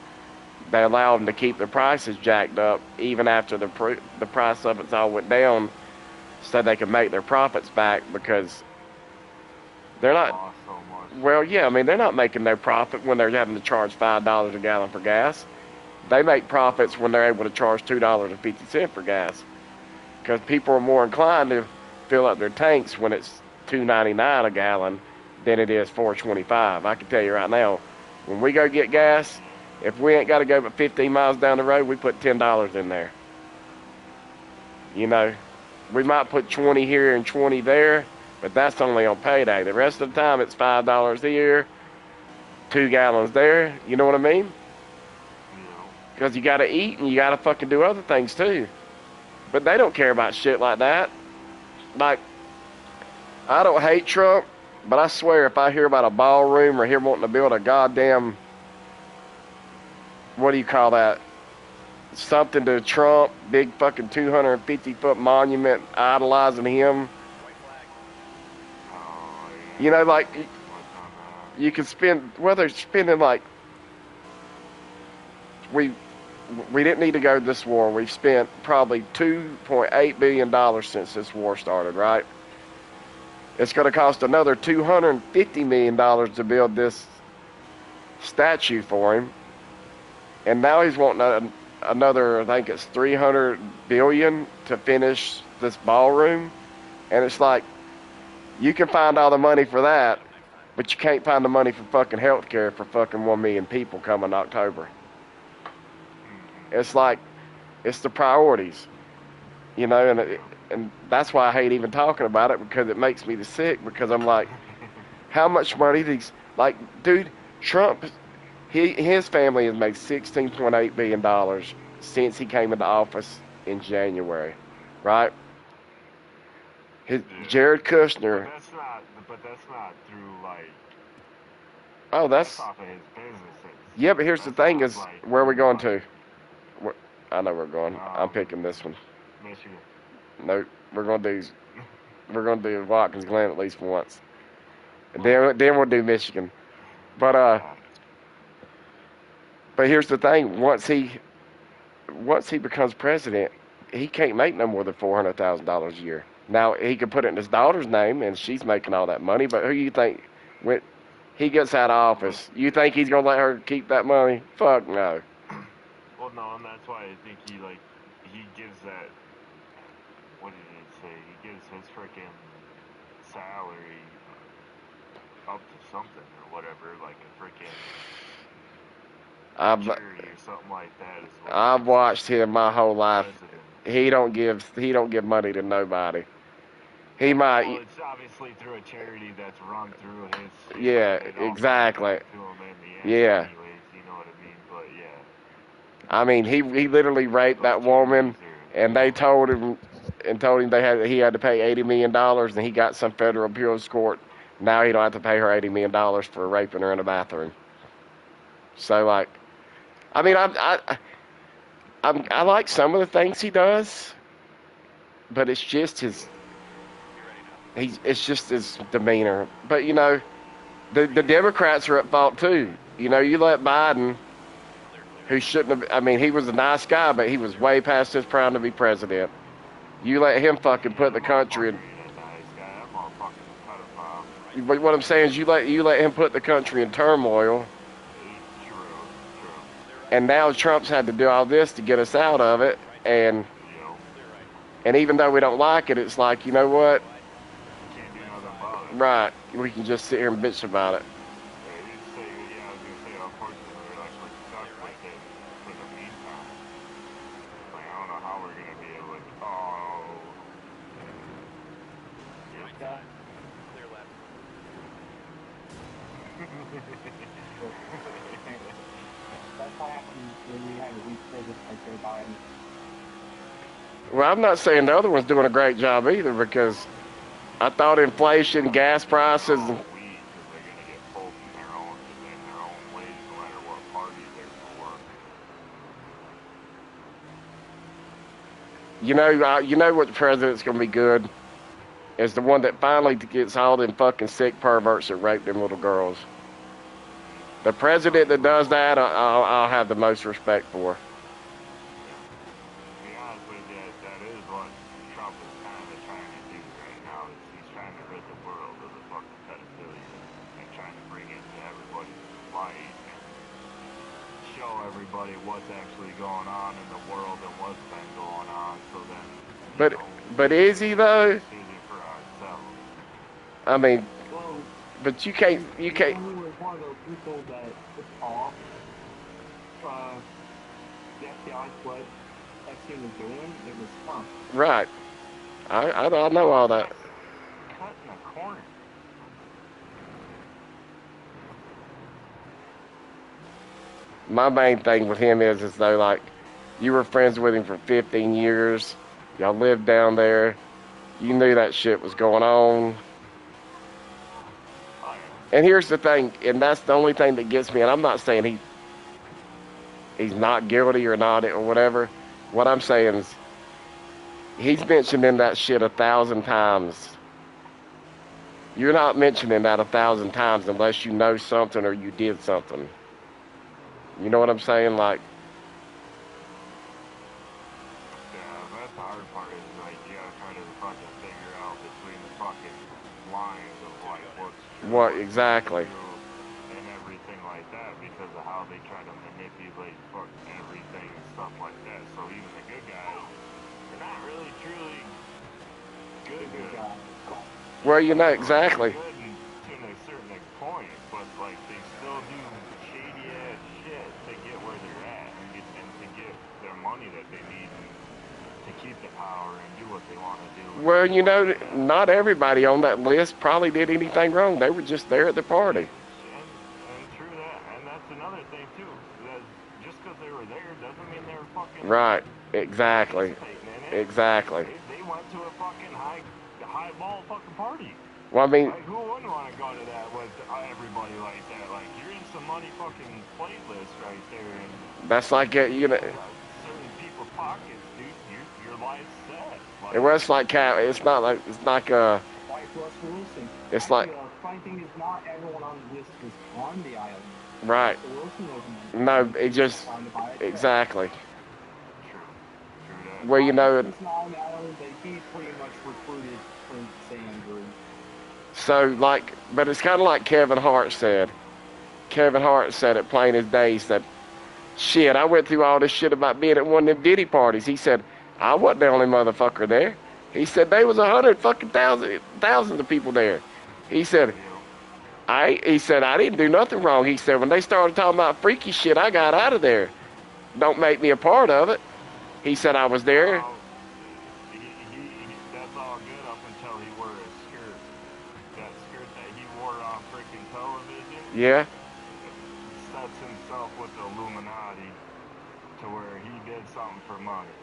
they allow them to keep their prices jacked up even after the price of it's all went down, so they can make their profits back, because they're not. Lost so much. Well, yeah, I mean, they're not making no profit when they're having to charge $5 a gallon for gas. They make profits when they're able to charge $2.50 for gas, because people are more inclined to fill up their tanks when it's $2.99 a gallon than it is $4.25. I can tell you right now, when we go get gas, if we ain't got to go but 15 miles down the road, we put $10 in there. You know, we might put 20 here and 20 there, but that's only on payday. The rest of the time, it's $5 here, 2 gallons there. You know what I mean? Because you got to eat and you got to fucking do other things too. But they don't care about shit like that. Like, I don't hate Trump, but I swear if I hear about a ballroom or hear wanting to build a goddamn, what do you call that? Something to Trump, big fucking 250-foot monument idolizing him. You know, like, you can spend, well, they're spending like, we didn't need to go to this war. We've spent probably $2.8 billion since this war started, right? It's going to cost another $250 million to build this statue for him. And now he's wanting another, I think it's $300 billion to finish this ballroom. And it's like, you can find all the money for that, but you can't find the money for fucking healthcare for fucking 1 million people coming October. It's like, it's the priorities, you know, and that's why I hate even talking about it, because it makes me sick, because I'm like, how much money these, like, dude, Trump, his family has made $16.8 billion since he came into office in January, right? Jared Kushner. But that's not through, like, Oh, that's off of his businesses. Yeah, but here's the thing is, like, where are we going to? I know we're going. I'm picking this one. Michigan. Nope, we're gonna do Watkins Glen at least once. And then we'll do Michigan. But here's the thing: once he becomes president, he can't make no more than $400,000 a year. Now he could put it in his daughter's name, and she's making all that money. But who you think, when he gets out of office, you think he's gonna let her keep that money? Fuck no. Well, no, and that's why I think he gives that, what did he say? He gives his freaking salary up to something or whatever, like a freaking charity or something like that. I've watched him my whole life. President. He don't give money to nobody. He might. Well, it's obviously through a charity that's run through his. Yeah, it all exactly. comes back to him in the end Yeah. Anyways, you know what I mean? But yeah. I mean, he literally raped that woman, and they told him he had to pay $80 million, and he got some federal appeals court. Now he don't have to pay her $80 million for raping her in a bathroom. So, like, I mean, I like some of the things he does, but it's just it's just his demeanor. But you know, the Democrats are at fault too. You know, you let Biden, who shouldn't have, I mean, he was a nice guy, but he was way past his prime to be president. You let him fucking put the country in. But what I'm saying is, you let him put the country in turmoil. And now Trump's had to do all this to get us out of it, and even though we don't like it, it's like, you know what? Right, we can just sit here and bitch about it. That's what happens when you have a weak president like Joe Biden. Well, I'm not saying the other one's doing a great job either, because I thought inflation, gas prices, Weed, because they're gonna get pulled in their own ways, no matter what party they're for. you know what the president's gonna be good is the one that finally gets all them fucking sick perverts that rape them little girls. The president that does that, I'll have the most respect for. To be honest with you, that is what Trump is kind of trying to do right now. Is he's trying to rid the world of the fucking pedophilia and trying to bring it to everybody's light and show everybody what's actually going on in the world and what's been going on. So then, But is he though? it's easy for ourselves. I mean, Well, but you can't. he was one of those people that was off. The FBI's what Epstein was doing, it was fun. Right. I know all that. Cut in the corner. My main thing with him is though, like, you were friends with him for 15 years. Y'all lived down there. You knew that shit was going on. Oh, yeah. And here's the thing, and that's the only thing that gets me, and I'm not saying he's not guilty or not or whatever. What I'm saying is he's mentioning that shit 1,000 times. You're not mentioning that 1,000 times unless you know something or you did something. You know what I'm saying? Like, Yeah, that's the hard part is like you gotta try to fucking figure out between the fucking lines of like what's true, what what's exactly? true, and everything like that because of how they try to manipulate fucking everything and stuff like that. So even the good guys, they're not really truly good. Guy. Exactly. Good to a certain point, but like they still do shady ass shit to get where they're at and to get their money that they need to keep the power and do what they want to do. Well, not everybody on that list probably did anything wrong. They were just there at the party. And true that, and that's another thing too. That just because they were there doesn't mean they were fucking Right. Exactly. participating in it. Exactly. They went to a fucking high ball fucking party. Well, I mean, Like, who wouldn't want to go to that with everybody like that? Like, you're in some money fucking playlist right there, and that's like certain people's pockets, dude. Your life's set. Like, it's like it's not like Like Russell Wilson. It's like- Actually, the funny thing is not everyone on the list was on the island. right. Russell Wilson wasn't on the No, island. it just Trying to buy a jet. exactly. true that. Well, He's not on the island, but he pretty much recruited Prince Andrew. So like, but it's kind of like Kevin Hart said. Kevin Hart said it plain as day. He said, "Shit, I went through all this shit about being at one of them Diddy parties." He said, "I wasn't the only motherfucker there." He said, "There was 100,000 of people there." He said, He said, "I didn't do nothing wrong." He said, "When they started talking about freaky shit, I got out of there. Don't make me a part of it." He said, "I was there." Well, that's all good up until he wore a skirt. That skirt that he wore on freaking television Yeah, sets himself with the Illuminati to where he did something for money.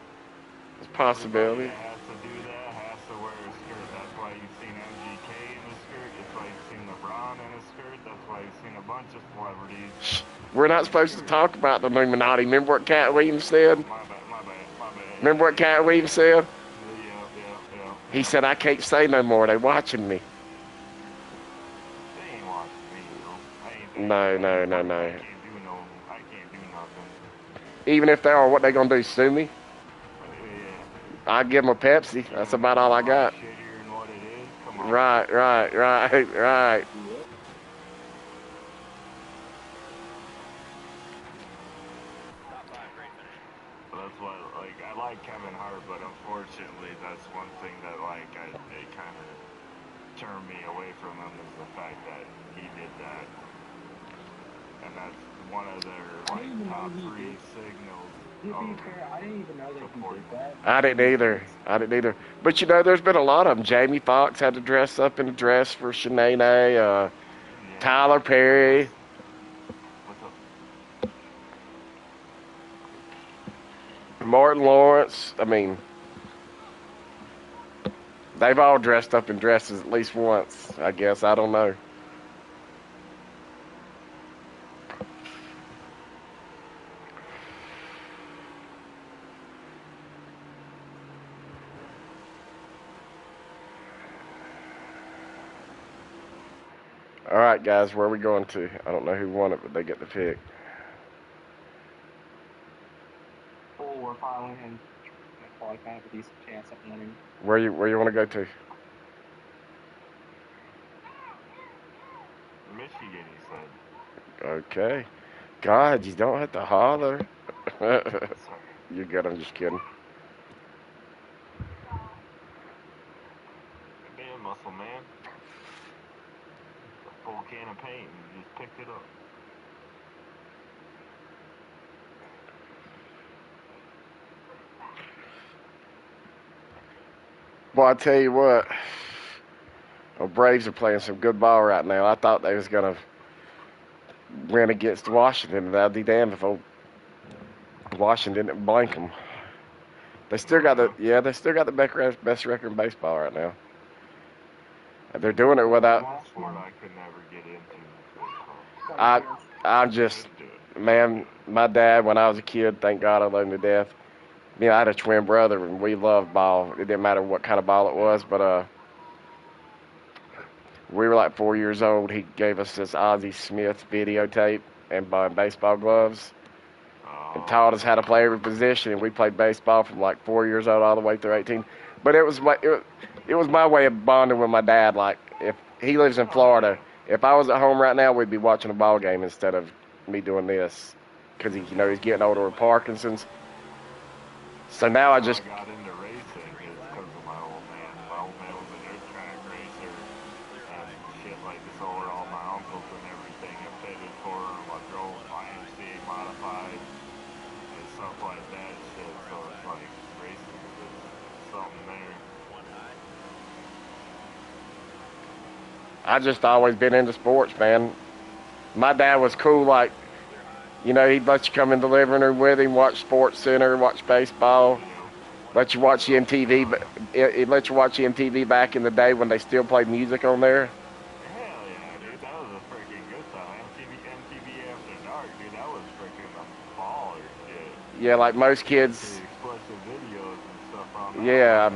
it's a possibility. Everybody that has to do that has to wear a skirt. That's why you've seen MGK in a skirt. That's why you've seen LeBron in a skirt. That's why you've seen a bunch of celebrities. We're not supposed to talk about the Illuminati. Remember what Cat Williams said? My bad. Remember what Cat Williams said? Yeah. He said, "I can't say no more. They watching me." They ain't watching me, you know. No. I can't do nothing. Even if they are, what they gonna do? Sue me? Yeah. I give them a Pepsi. That's about all I got. Shittier than what it is. Come on. Right. Top 5, great finish. That's why, like, I like Kevin Hart, but unfortunately, that's one thing that, like, it kind of turned me away from him is the fact that he did that. And that's one of their, like, top 3 signals. To be fair, I didn't even know that he did that. I didn't either. But there's been a lot of them. Jamie Foxx had to dress up in a dress for Shanae. Yeah. Tyler Perry. What's up? Martin Lawrence. I mean, they've all dressed up in dresses at least once, I guess. I don't know. All right, guys, where are we going to? I don't know who won it, but they get the pick. Full or filing, and probably kind of a decent chance at winning. Where you want to go to? Michigan, he said. Okay. God, you don't have to holler. Sorry. You're good. I'm just kidding. Damn, muscle man. A full can of paint and just picked it up. Well, I tell you what. The Braves are playing some good ball right now. I thought they was gonna win against Washington. That'd be damned if old Washington didn't blank them. They still got the best record in baseball right now. They're doing it without. One sport I could never get into. I'm just, man. My dad, when I was a kid, thank God I loved him to death. You know, I had a twin brother, and we loved ball. It didn't matter what kind of ball it was, but we were like 4 years old. He gave us this Ozzie Smith videotape and buying baseball gloves, and taught us how to play every position. And we played baseball from like 4 years old all the way through 18. But it was my way of bonding with my dad. Like, if he lives in Florida, if I was at home right now, we'd be watching a ball game instead of me doing this, because he's getting older with Parkinson's. So now I just. got into racing is because of my old man. My old man was a dirt track racer and shit like this over all my uncles and everything. I fitted for him. I drove IMCA modified and stuff like that shit. So it's like racing is something there. I just always been into sports, man. My dad was cool, like, he'd let you come in the living room with him, watch Sports Center, watch baseball, let you watch the MTV, but it let you watch the MTV back in the day when they still played music on there. Hell yeah, dude, that was a freaking good time. MTV After Dark, dude, that was freaking a baller shit. Yeah, like most kids. The explosive videos and stuff on that. Yeah,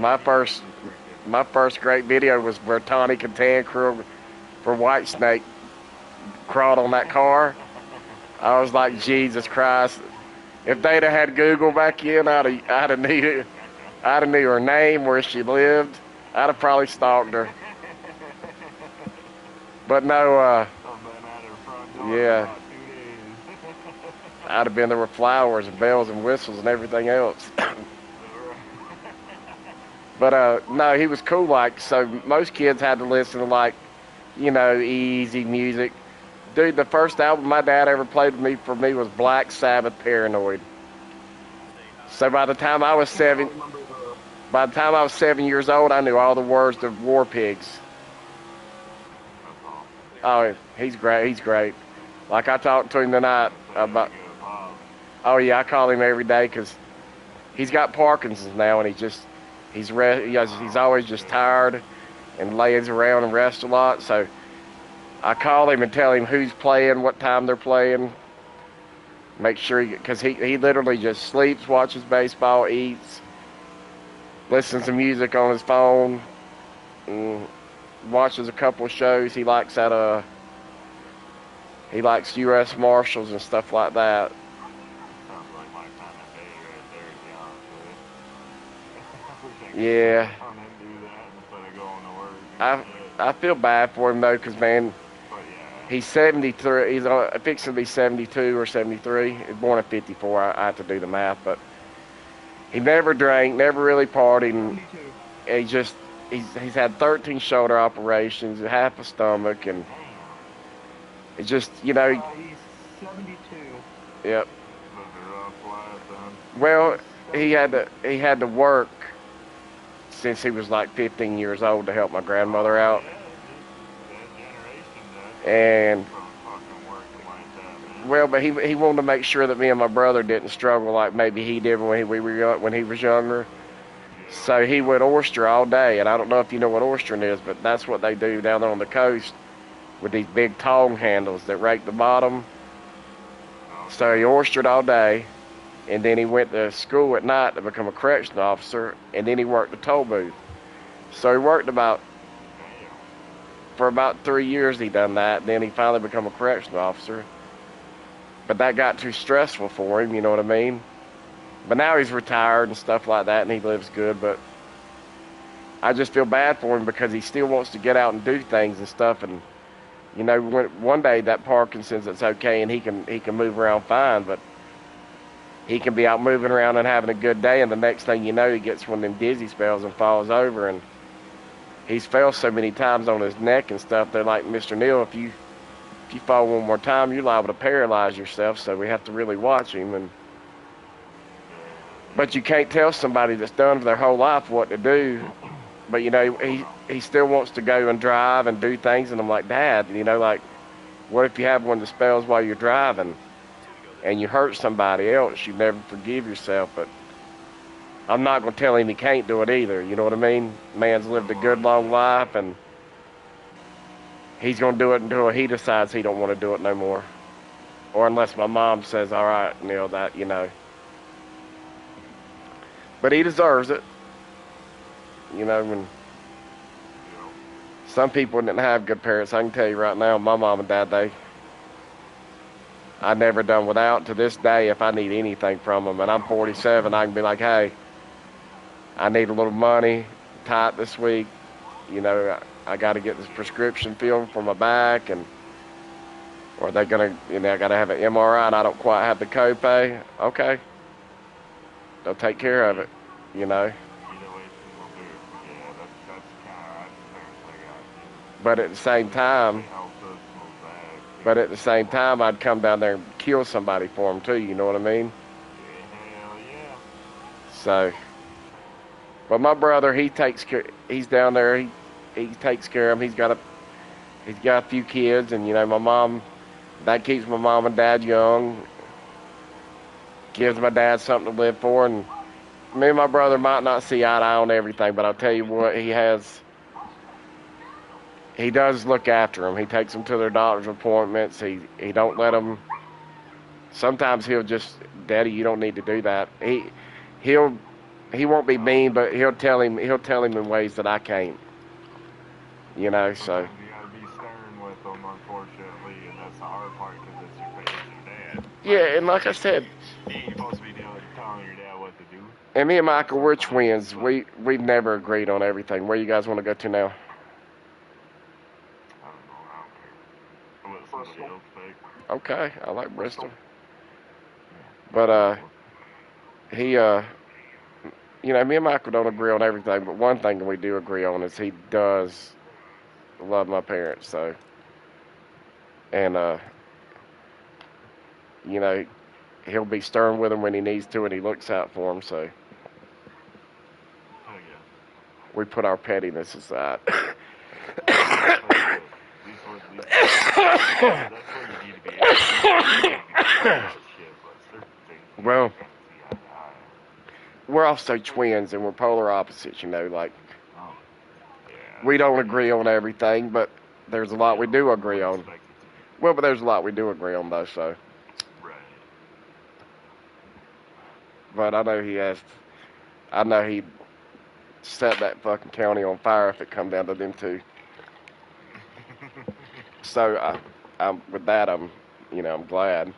my first great video was where Tawny Katan crew for Whitesnake crawled on that car. I was like, Jesus Christ! If they'd have had Google back then, I'd have knew her name, where she lived. I'd have probably stalked her. But no, yeah, I'd have been there with flowers and bells and whistles and everything else. But no, he was cool. Like, so most kids had to listen to, like, easy music. Dude, the first album my dad ever played with me for me was Black Sabbath, Paranoid. So by the time I was 7 years old, I knew all the words to War Pigs. Oh, he's great. He's great. Like, I talked to him tonight about. Oh yeah, I call him every day because he's got Parkinson's now, and he's always just tired and lays around and rests a lot. So I call him and tell him who's playing, what time they're playing. Make sure, because he literally just sleeps, watches baseball, eats, listens to music on his phone, and watches a couple of shows. He likes U.S. Marshals and stuff like that. Sounds like my kind of day right there, to be honest with you. Yeah. Come and do that instead of going to work. I feel bad for him though, because, man, But yeah. he's 73. He's fixing to be 72 or 73. He's born in 54. I have to do the math, but he never drank, never really partied, and he's had 13 shoulder operations, half a stomach, and it's just, He's 72. Yep. Lived a rough life, then. Well, he had to work since he was like 15 years old to help my grandmother out. Yeah, that generation And From fucking working like that, man. well, but he wanted to make sure that me and my brother didn't struggle like maybe he did when he was younger. So he would oyster all day, and I don't know if you know what oystering is, but that's what they do down there on the coast with these big tong handles that rake the bottom. So he oystered all day, and then he went to school at night to become a correctional officer, and then he worked the toll booth. So he worked for about 3 years. He done that. Then he finally become a correctional officer. But that got too stressful for him, you know what I mean? But now he's retired and stuff like that, and he lives good. But I just feel bad for him because he still wants to get out and do things and stuff. And you know, one day that Parkinson's, it's okay, and he can move around fine. But he can be out moving around and having a good day, and the next thing you know, he gets one of them dizzy spells and falls over. And he's fell so many times on his neck and stuff. They're like, Mr. Neal, if you fall one more time, you're liable to paralyze yourself. So we have to really watch him. But you can't tell somebody that's done for their whole life what to do. But, you know, he still wants to go and drive and do things. And I'm like, Dad, you know, like, what if you have one of the spells while you're driving and you hurt somebody else? You never forgive yourself. But I'm not going to tell him he can't do it either. You know what I mean? Man's lived a good, long life, and he's going to do it until he decides he don't want to do it no more. Or unless my mom says, all right, Neal, that, you know. But he deserves it. You know, when some people didn't have good parents, I can tell you right now, my mom and dad, I never done without. To this day, if I need anything from them, and I'm 47, I can be like, hey, I need a little money, tight this week. You know, I got to get this prescription filled for my back, or they're going to, you know, I got to have an MRI and I don't quite have the copay. Okay. They'll take care of it, you know. Either way, people do. Yeah, that's kind of right. Parents I got. But at the same time, Help us move back. I'd come down there and kill somebody for them too, you know what I mean? Hell yeah. So, but my brother, he's down there, he takes care of them. He's got a few kids, and you know, that keeps my mom and dad young, gives my dad something to live for. And me and my brother might not see eye to eye on everything, but I'll tell you what, he does look after them. He takes them to their doctor's appointments. He don't let them. Sometimes he'll just, Daddy, you don't need to do that. He won't be mean, but he'll tell him in ways that I can't. You know, so. Sometimes you gotta be stern with them, unfortunately, and that's the hard part because it's your parents and dad. Yeah, and like I said, You ain't supposed to be telling your dad what to do. and me and Michael, we're twins. We've never agreed on everything. Where you guys want to go to now? I don't know. I don't care. I'll let somebody else pick. Okay, I like Bristol. But you know, me and Michael don't agree on everything, but one thing we do agree on is he does love my parents. So, and you know, he'll be stern with them when he needs to, and he looks out for them. So Oh, yeah. we put our pettiness aside. That's where you need to be. Well, we're also twins, and we're polar opposites. You know, like we don't agree on everything, but there's a lot we do agree on. Well, but there's a lot we do agree on, though. So, Right. but I know he'd set that fucking county on fire if it come down to them two. So, with that, I'm glad.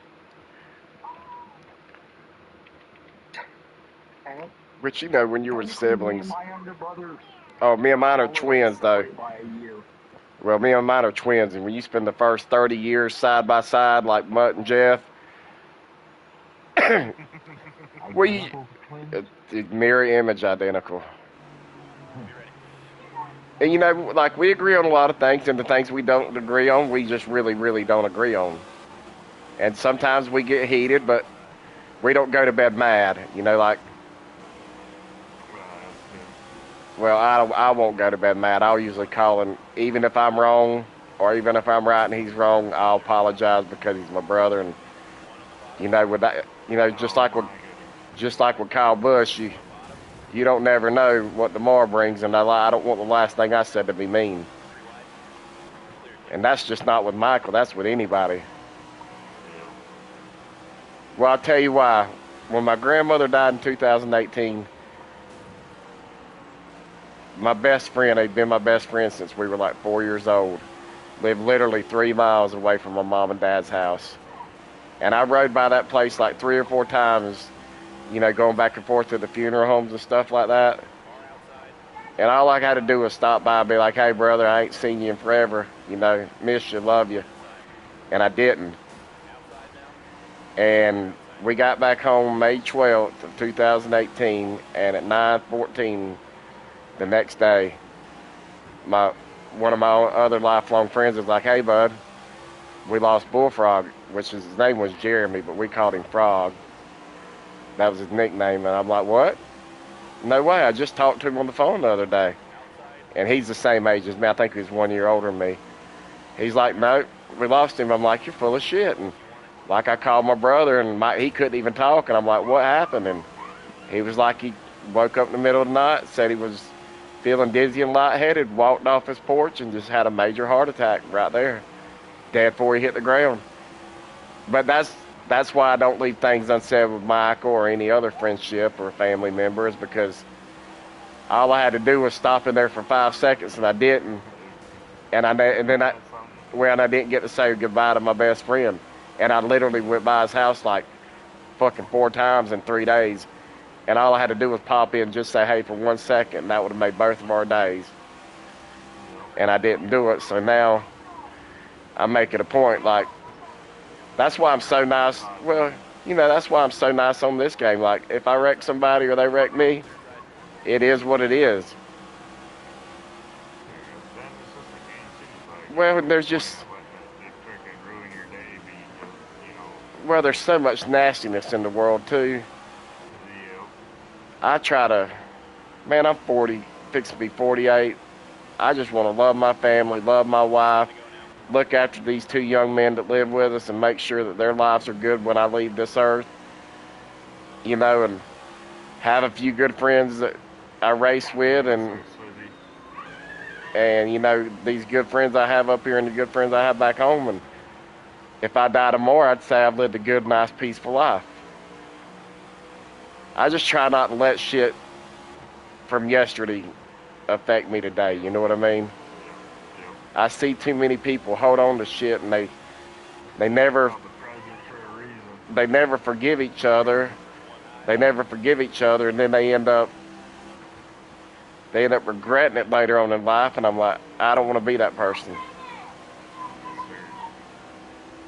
Which, you know, when you were siblings. My younger brother Oh, me and mine are twins, though. by a year. Well, me and mine are twins, and when you spend the first 30 years side by side, like Mutt and Jeff, we mirror image identical. And you know, like we agree on a lot of things, and the things we don't agree on, we just really, really don't agree on. And sometimes we get heated, but we don't go to bed mad. You know, like, well, I won't go to bed mad. I'll usually call him, even if I'm wrong, or even if I'm right and he's wrong, I'll apologize because he's my brother. And you know, with that, you know, just like with My goodness. Kyle Busch, you don't never know what tomorrow brings, and I don't want the last thing I said to be mean. And that's just not with Michael. That's with anybody. Well, I'll tell you why. When my grandmother died in 2018, my best friend, he'd been my best friend since we were like 4 years old, lived literally 3 miles away from my mom and dad's house. And I rode by that place like 3 or 4 times, you know, going back and forth to the funeral homes and stuff like that. And all I had to do was stop by and be like, hey, brother, I ain't seen you in forever. You know, miss you, love you. And I didn't. And we got back home May 12th of 2018, and at 9:14 the next day, one of my other lifelong friends was like, hey, bud, we lost Bullfrog, which his name was Jeremy, but we called him Frog. That was his nickname. And I'm like, what? No way. I just talked to him on the phone the other day. And he's the same age as me. I think he's 1 year older than me. He's like, no, we lost him. I'm like, you're full of shit. And like, I called my brother, and he couldn't even talk. And I'm like, what happened? And he was like, he woke up in the middle of the night, said he was feeling dizzy and lightheaded, walked off his porch, and just had a major heart attack right there, dead before he hit the ground. But that's why I don't leave things unsaid with Michael or any other friendship or family members, because all I had to do was stop in there for 5 seconds, and I didn't. And I didn't get to say goodbye to my best friend. And I literally went by his house like fucking 4 times in 3 days. And all I had to do was pop in and just say, hey, for 1 second. And that would have made both of our days. And I didn't do it. So now I make it a point. Like, that's why I'm so nice. Well, you know, that's why I'm so nice on this game. Like, if I wreck somebody or they wreck me, it is what it is. Then it's just a game too. Like, Well, there's just, it freaking ruin your day, be just, you know, well, there's so much nastiness in the world, too. I try to, man, I'm 40, fixing to be 48. I just want to love my family, love my wife, look after these 2 young men that live with us, and make sure that their lives are good when I leave this earth. You know, and have a few good friends that I race with, and you know, these good friends I have up here and the good friends I have back home. And if I die tomorrow, I'd say I've lived a good, nice, peaceful life. I just try not to let shit from yesterday affect me today. You know what I mean? I see too many people hold on to shit, and they never forgive each other. They never forgive each other, and then they end up regretting it later on in life. And I'm like, I don't want to be that person.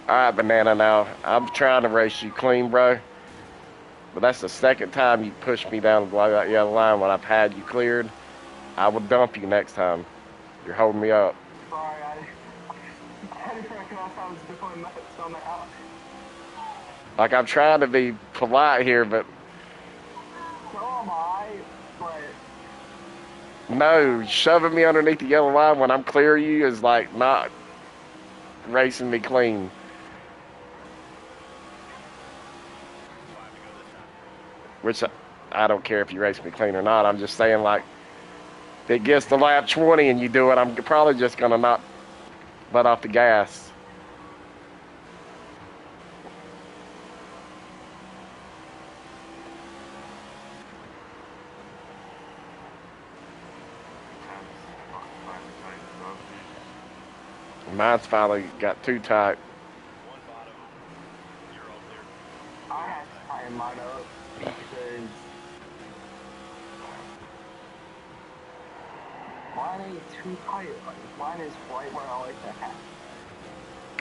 All right, Banana. Now I'm trying to race you clean, bro. But that's the second time you pushed me down the yellow line when I've had you cleared. I will dump you next time. You're holding me up. Sorry, I didn't recognize I was doing that on the out. Like, I'm trying to be polite here, but So am I, but no, shoving me underneath the yellow line when I'm clear of you is like not racing me clean. Which I don't care if you race me clean or not. I'm just saying, like, if it gets to lap 20 and you do it, I'm probably just going to not let off the gas. Mine's finally got too tight. I had to tighten mine up because mine ain't too tight. Like, mine is right where I like to have.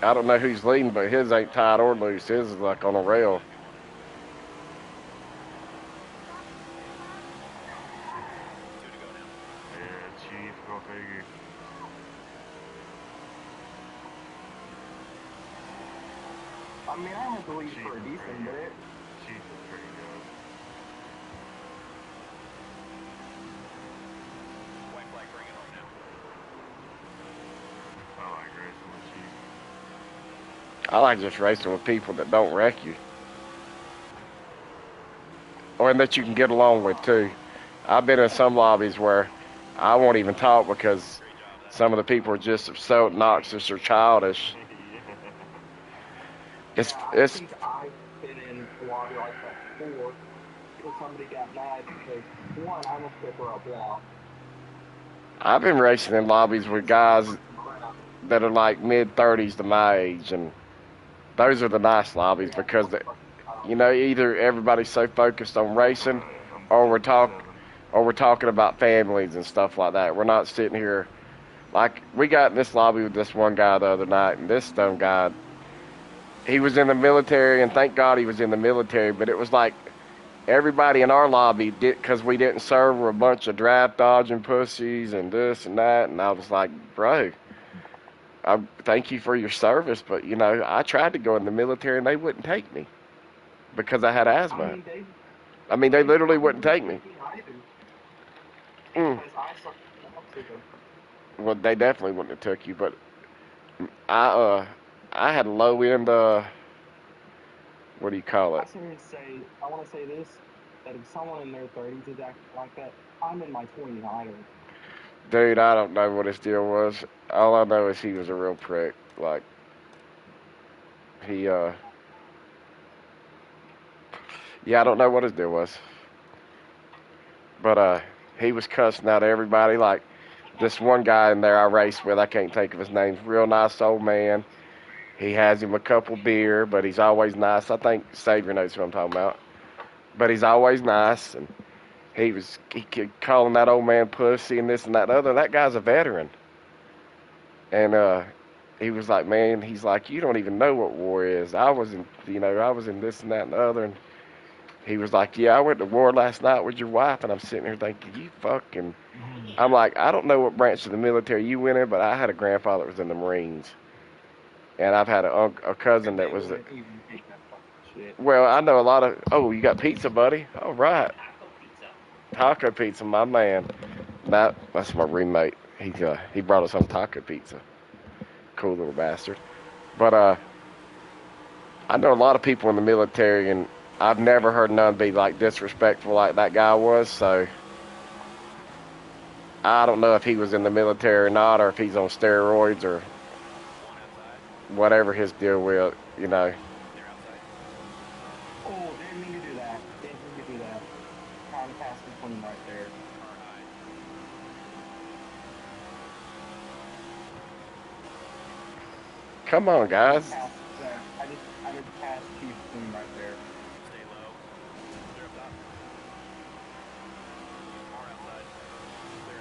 I don't know who's leading, but his ain't tight or loose. His is like on a rail. Yeah, Chief, go figure. I mean, I had to leave for a decent bit. Chief is pretty good. White flag, bring it home now. I like racing I like just racing with people that don't wreck you. Or that you can get along with too. I've been in some lobbies where I won't even talk because some of the people are just so obnoxious or childish. It's Yeah, I it's think I've been in a lobby like that before because somebody got mad because one, I'm a skipper up block. I've been racing in lobbies with guys Some crap. that are like mid 30s to my age, and those are the nice lobbies because either everybody's so focused on racing, or we're talking about families and stuff like that. We're not sitting here like we got in this lobby with this one guy the other night, and this dumb guy, he was in the military, and thank God he was in the military, but it was like everybody in our lobby did, because we didn't serve, were a bunch of draft dodging pussies and this and that, and I was like, bro, I thank you for your service, but I tried to go in the military and they wouldn't take me because I had I asthma. mean, they I mean, they literally wouldn't take me. either Mm. because I suck to them. Well, they definitely wouldn't have took you, but I I had a low end what do you call it? I want to say this, that if someone in their 30s is acting like that, I'm in my 20s either. Dude, I don't know what his deal was. All I know is he was a real prick. Like he yeah, I don't know what his deal was. But he was cussing out everybody. Like this one guy in there I raced with, I can't think of his name. Real nice old man. He has him a couple beer, but he's always nice. I think Savior knows who I'm talking about. But he's always nice, and he kept calling that old man pussy and this and that and other. That guy's a veteran, and he was like, man, he's like, you don't even know what war is. I was in this and that and the other, and he was like, yeah, I went to war last night with your wife, and I'm sitting here thinking, you fucking. I'm like, I don't know what branch of the military you went in, but I had a grandfather that was in the Marines, and I've had a cousin that was. Wouldn't even take that fucking shit. Well, I know a lot of. Oh, you got pizza, buddy? All right, taco pizza, my man. That's my roommate. He brought us some taco pizza. Cool little bastard. But I know a lot of people in the military, and I've never heard none be like disrespectful like that guy was. So I don't know if he was in the military or not, or if he's on steroids or whatever his deal with. Oh, didn't mean to do that. Didn't mean to do that. Trying to pass the 20 right there. Come on, guys. I just passed Chief Queen right there. Stay low. Clear up top. Power outside. Clear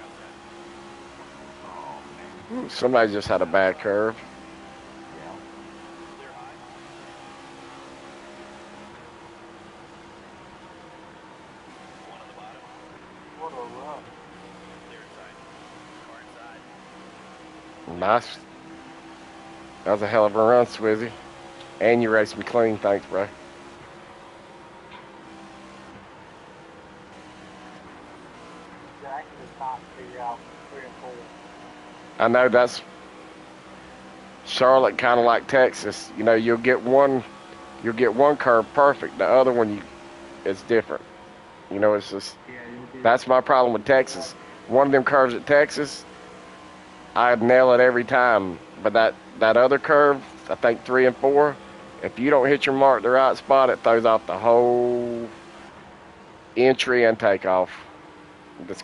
outside. Somebody just had a bad curve. Yeah. Clear high. One on the bottom. What a run. Clear inside. Car inside. Nice. That was a hell of a run, Swizzy. And you raced me clean. Thanks, bro. Jack is not figure out 3 and 4. I know that's Charlotte, kind of like Texas. You'll get one curve perfect. The other one, it's different. It's just Yeah, that's my problem with Texas. One of them curves at Texas, I'd nail it every time. But that other curve, I think 3 and 4, if you don't hit your mark the right spot, it throws off the whole entry and takeoff. That's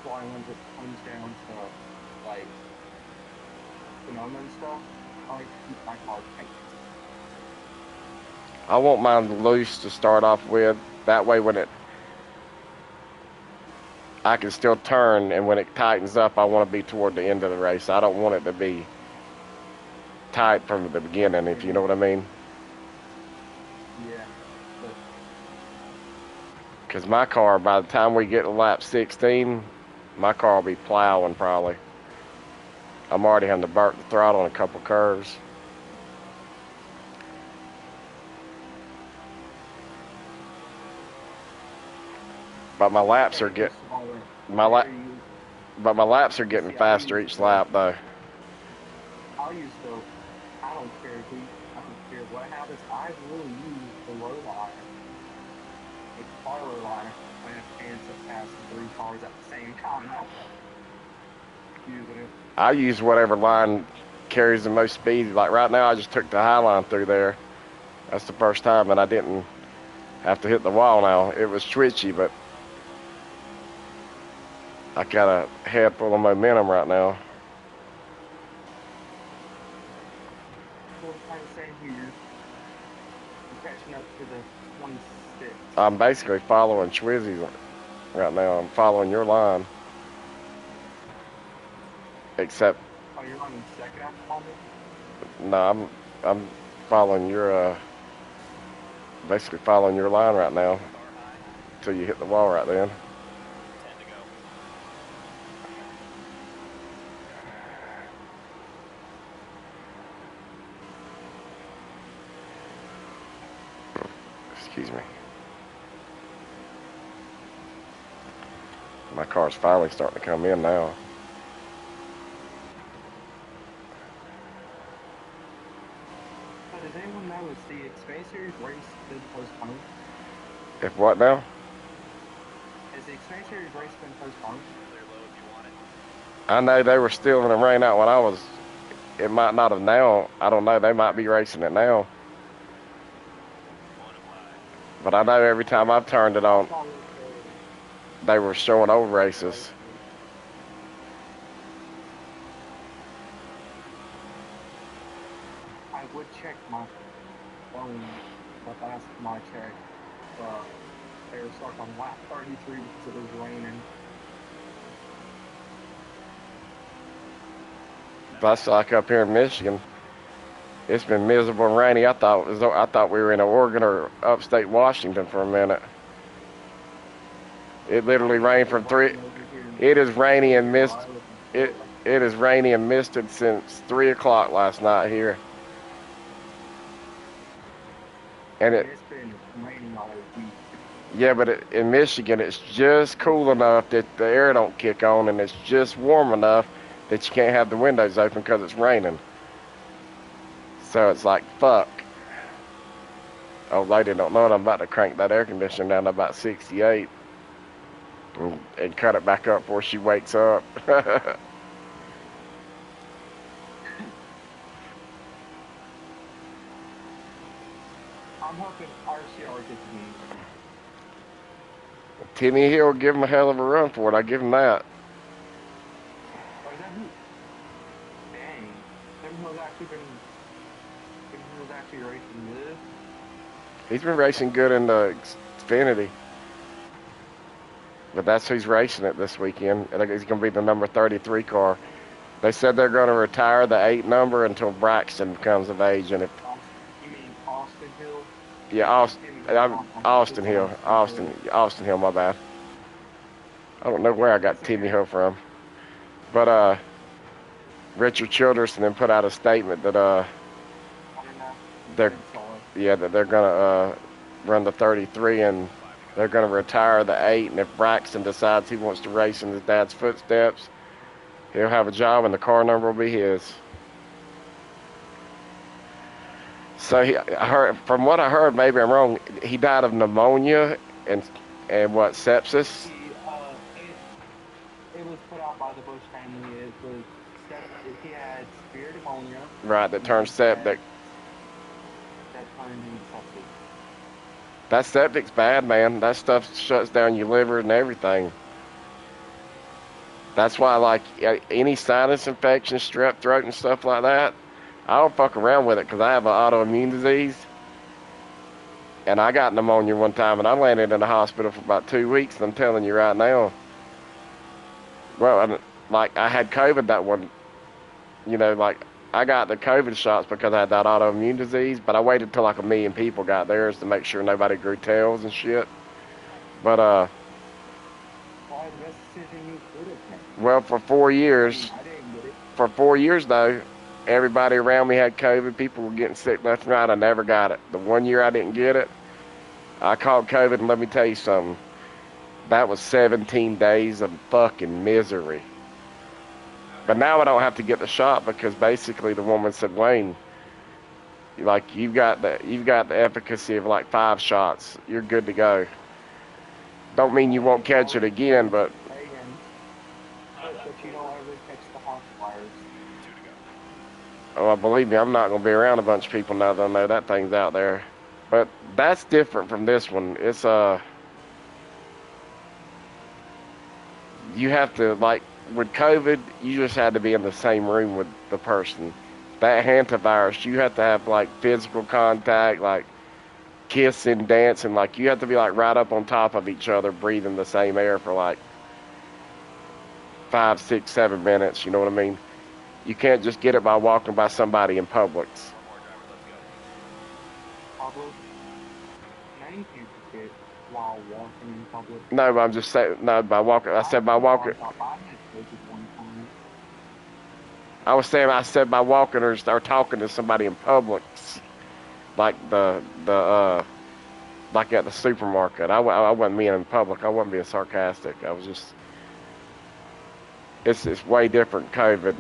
why when it comes down to like phenomenon stuff, I like to keep my car tight. I want mine loose to start off with. That way, I can still turn, and when it tightens up, I want to be toward the end of the race. I don't want it to be tight from the beginning, if you know what I mean. Yeah. But Because my car, by the time we get to lap 16, my car will be plowing probably. I'm already having to burn the throttle on a couple curves. But my laps are my laps are getting faster each lap though. I'll use I don't care who, I don't care what happens. I will use the low liner, a far low liner, when it ends up passing 3 cars at the same time. Using it. I use whatever line carries the most speed. Like right now, I just took the high line through there. That's the first time, and I didn't have to hit the wall now. It was twitchy, but I got a head full of momentum right now. Well, kind of same here. I'm catching up to the 26. I'm basically following Schwizzy's right now. I'm following your line. Except, Oh, you're running second after Palmer? no, I'm following your, basically following your line right now Car high. until you hit the wall right then. 10 to go. Excuse me. My car's finally starting to come in now. So does anyone know if the Xfinity Series race been postponed? If what now? Has the Xfinity Series race been postponed? Clear low if you want it. I know they were still in the rain out when I was. It might not have now. I don't know. They might be racing it now. 1 wide. But I know every time I've turned it on, Probably, they were showing old races. I would check my phone, but last time I checked, they were stuck on lap 33 because it was raining. That's like up here in Michigan. It's been miserable and rainy. I thought we were in Oregon or upstate Washington for a minute. It literally rained from 3. It is rainy and mist. It is rainy and misted since 3 o'clock last night here. And It's been raining all week. yeah, but in Michigan, it's just cool enough that the air don't kick on, and it's just warm enough that you can't have the windows open because it's raining. So it's like, fuck. Old lady don't know it. I'm about to crank that air conditioner down to about 68 and cut it back up before she wakes up. I'm hoping RCR gets me. Timmy Hill give him a hell of a run for it. I give him that. Oh, is that who? Dang. Tim Hill's actually racing good. He's been racing good in the Xfinity. But that's who's racing it this weekend. I think he's going to be the number 33 car. They said they're going to retire the 8 number until Braxton comes of age. And if You mean Austin Hill? yeah, Austin Hill, Austin Hill. My bad. I don't know where I got Timmy Hill from, but Richard Childress then put out a statement that they're gonna run the 33 and they're gonna retire the 8. And if Braxton decides he wants to race in his dad's footsteps, he'll have a job and the car number will be his. So I heard, from what I heard, maybe I'm wrong, he died of pneumonia and what, sepsis? It was put out by the Bush family. It was he had severe pneumonia. Right, that turned septic. That turned into septic. That septic's bad, man. That stuff shuts down your liver and everything. That's why, like, any sinus infection, strep throat and stuff like that, I don't fuck around with it because I have an autoimmune disease. And I got pneumonia one time and I landed in the hospital for about 2 weeks. And I'm telling you right now, well, I had COVID that one, like I got the COVID shots because I had that autoimmune disease, but I waited till like 1 million people got theirs to make sure nobody grew tails and shit. But, Probably the best decision you could have made. well, for 4 years, I didn't get it. for 4 years though, everybody around me had COVID. People were getting sick left and right. I never got it. The 1 year I didn't get it, I caught COVID, and let me tell you something. That was 17 days of fucking misery. But now I don't have to get the shot because basically the woman said, Wayne, Like you've got the efficacy of like 5 shots. You're good to go. Don't mean you won't catch it again, but But you don't ever catch the hawk flyers. 2 to go. oh, believe me, I'm not gonna be around a bunch of people now that I know that thing's out there. But that's different from this one. It's you have to like with COVID, you just had to be in the same room with the person. That hantavirus, you have to have like physical contact, like kissing, dancing, like you have to be like right up on top of each other, breathing the same air for like 5, 6, 7 minutes. You know what I mean? You can't just get it by walking by somebody in Publix. 1 more driver, let's go. Public. Many people get while walking in public. No, but I'm just saying. No, by walking. I said by walking. I was saying I said by walking or talking to somebody in Publix, like like at the supermarket. I wasn't being in public. I wasn't being sarcastic. I was just. It's way different COVID,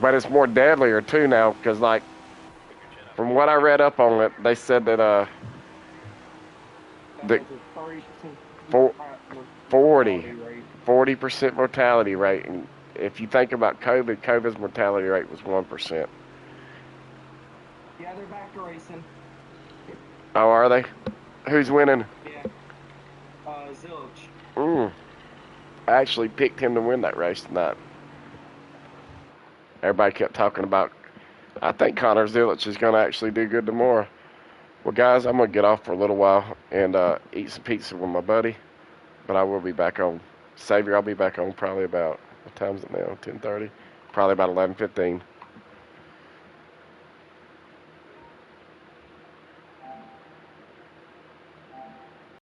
but it's more deadlier too now because like Pick your chin up. from what I read up on it, they said that the 40% mortality rate, and if you think about COVID, COVID's mortality rate was 1%. Yeah, they're back to racing. Oh, are they? Who's winning? Yeah. Zilch. I actually picked him to win that race tonight. Everybody kept talking about. I think Connor Zilic is going to actually do good tomorrow. Well, guys, I'm going to get off for a little while and eat some pizza with my buddy, but I will be back on. Savior, I'll be back on probably about, what time is it now? 10:30? Probably about 11:15.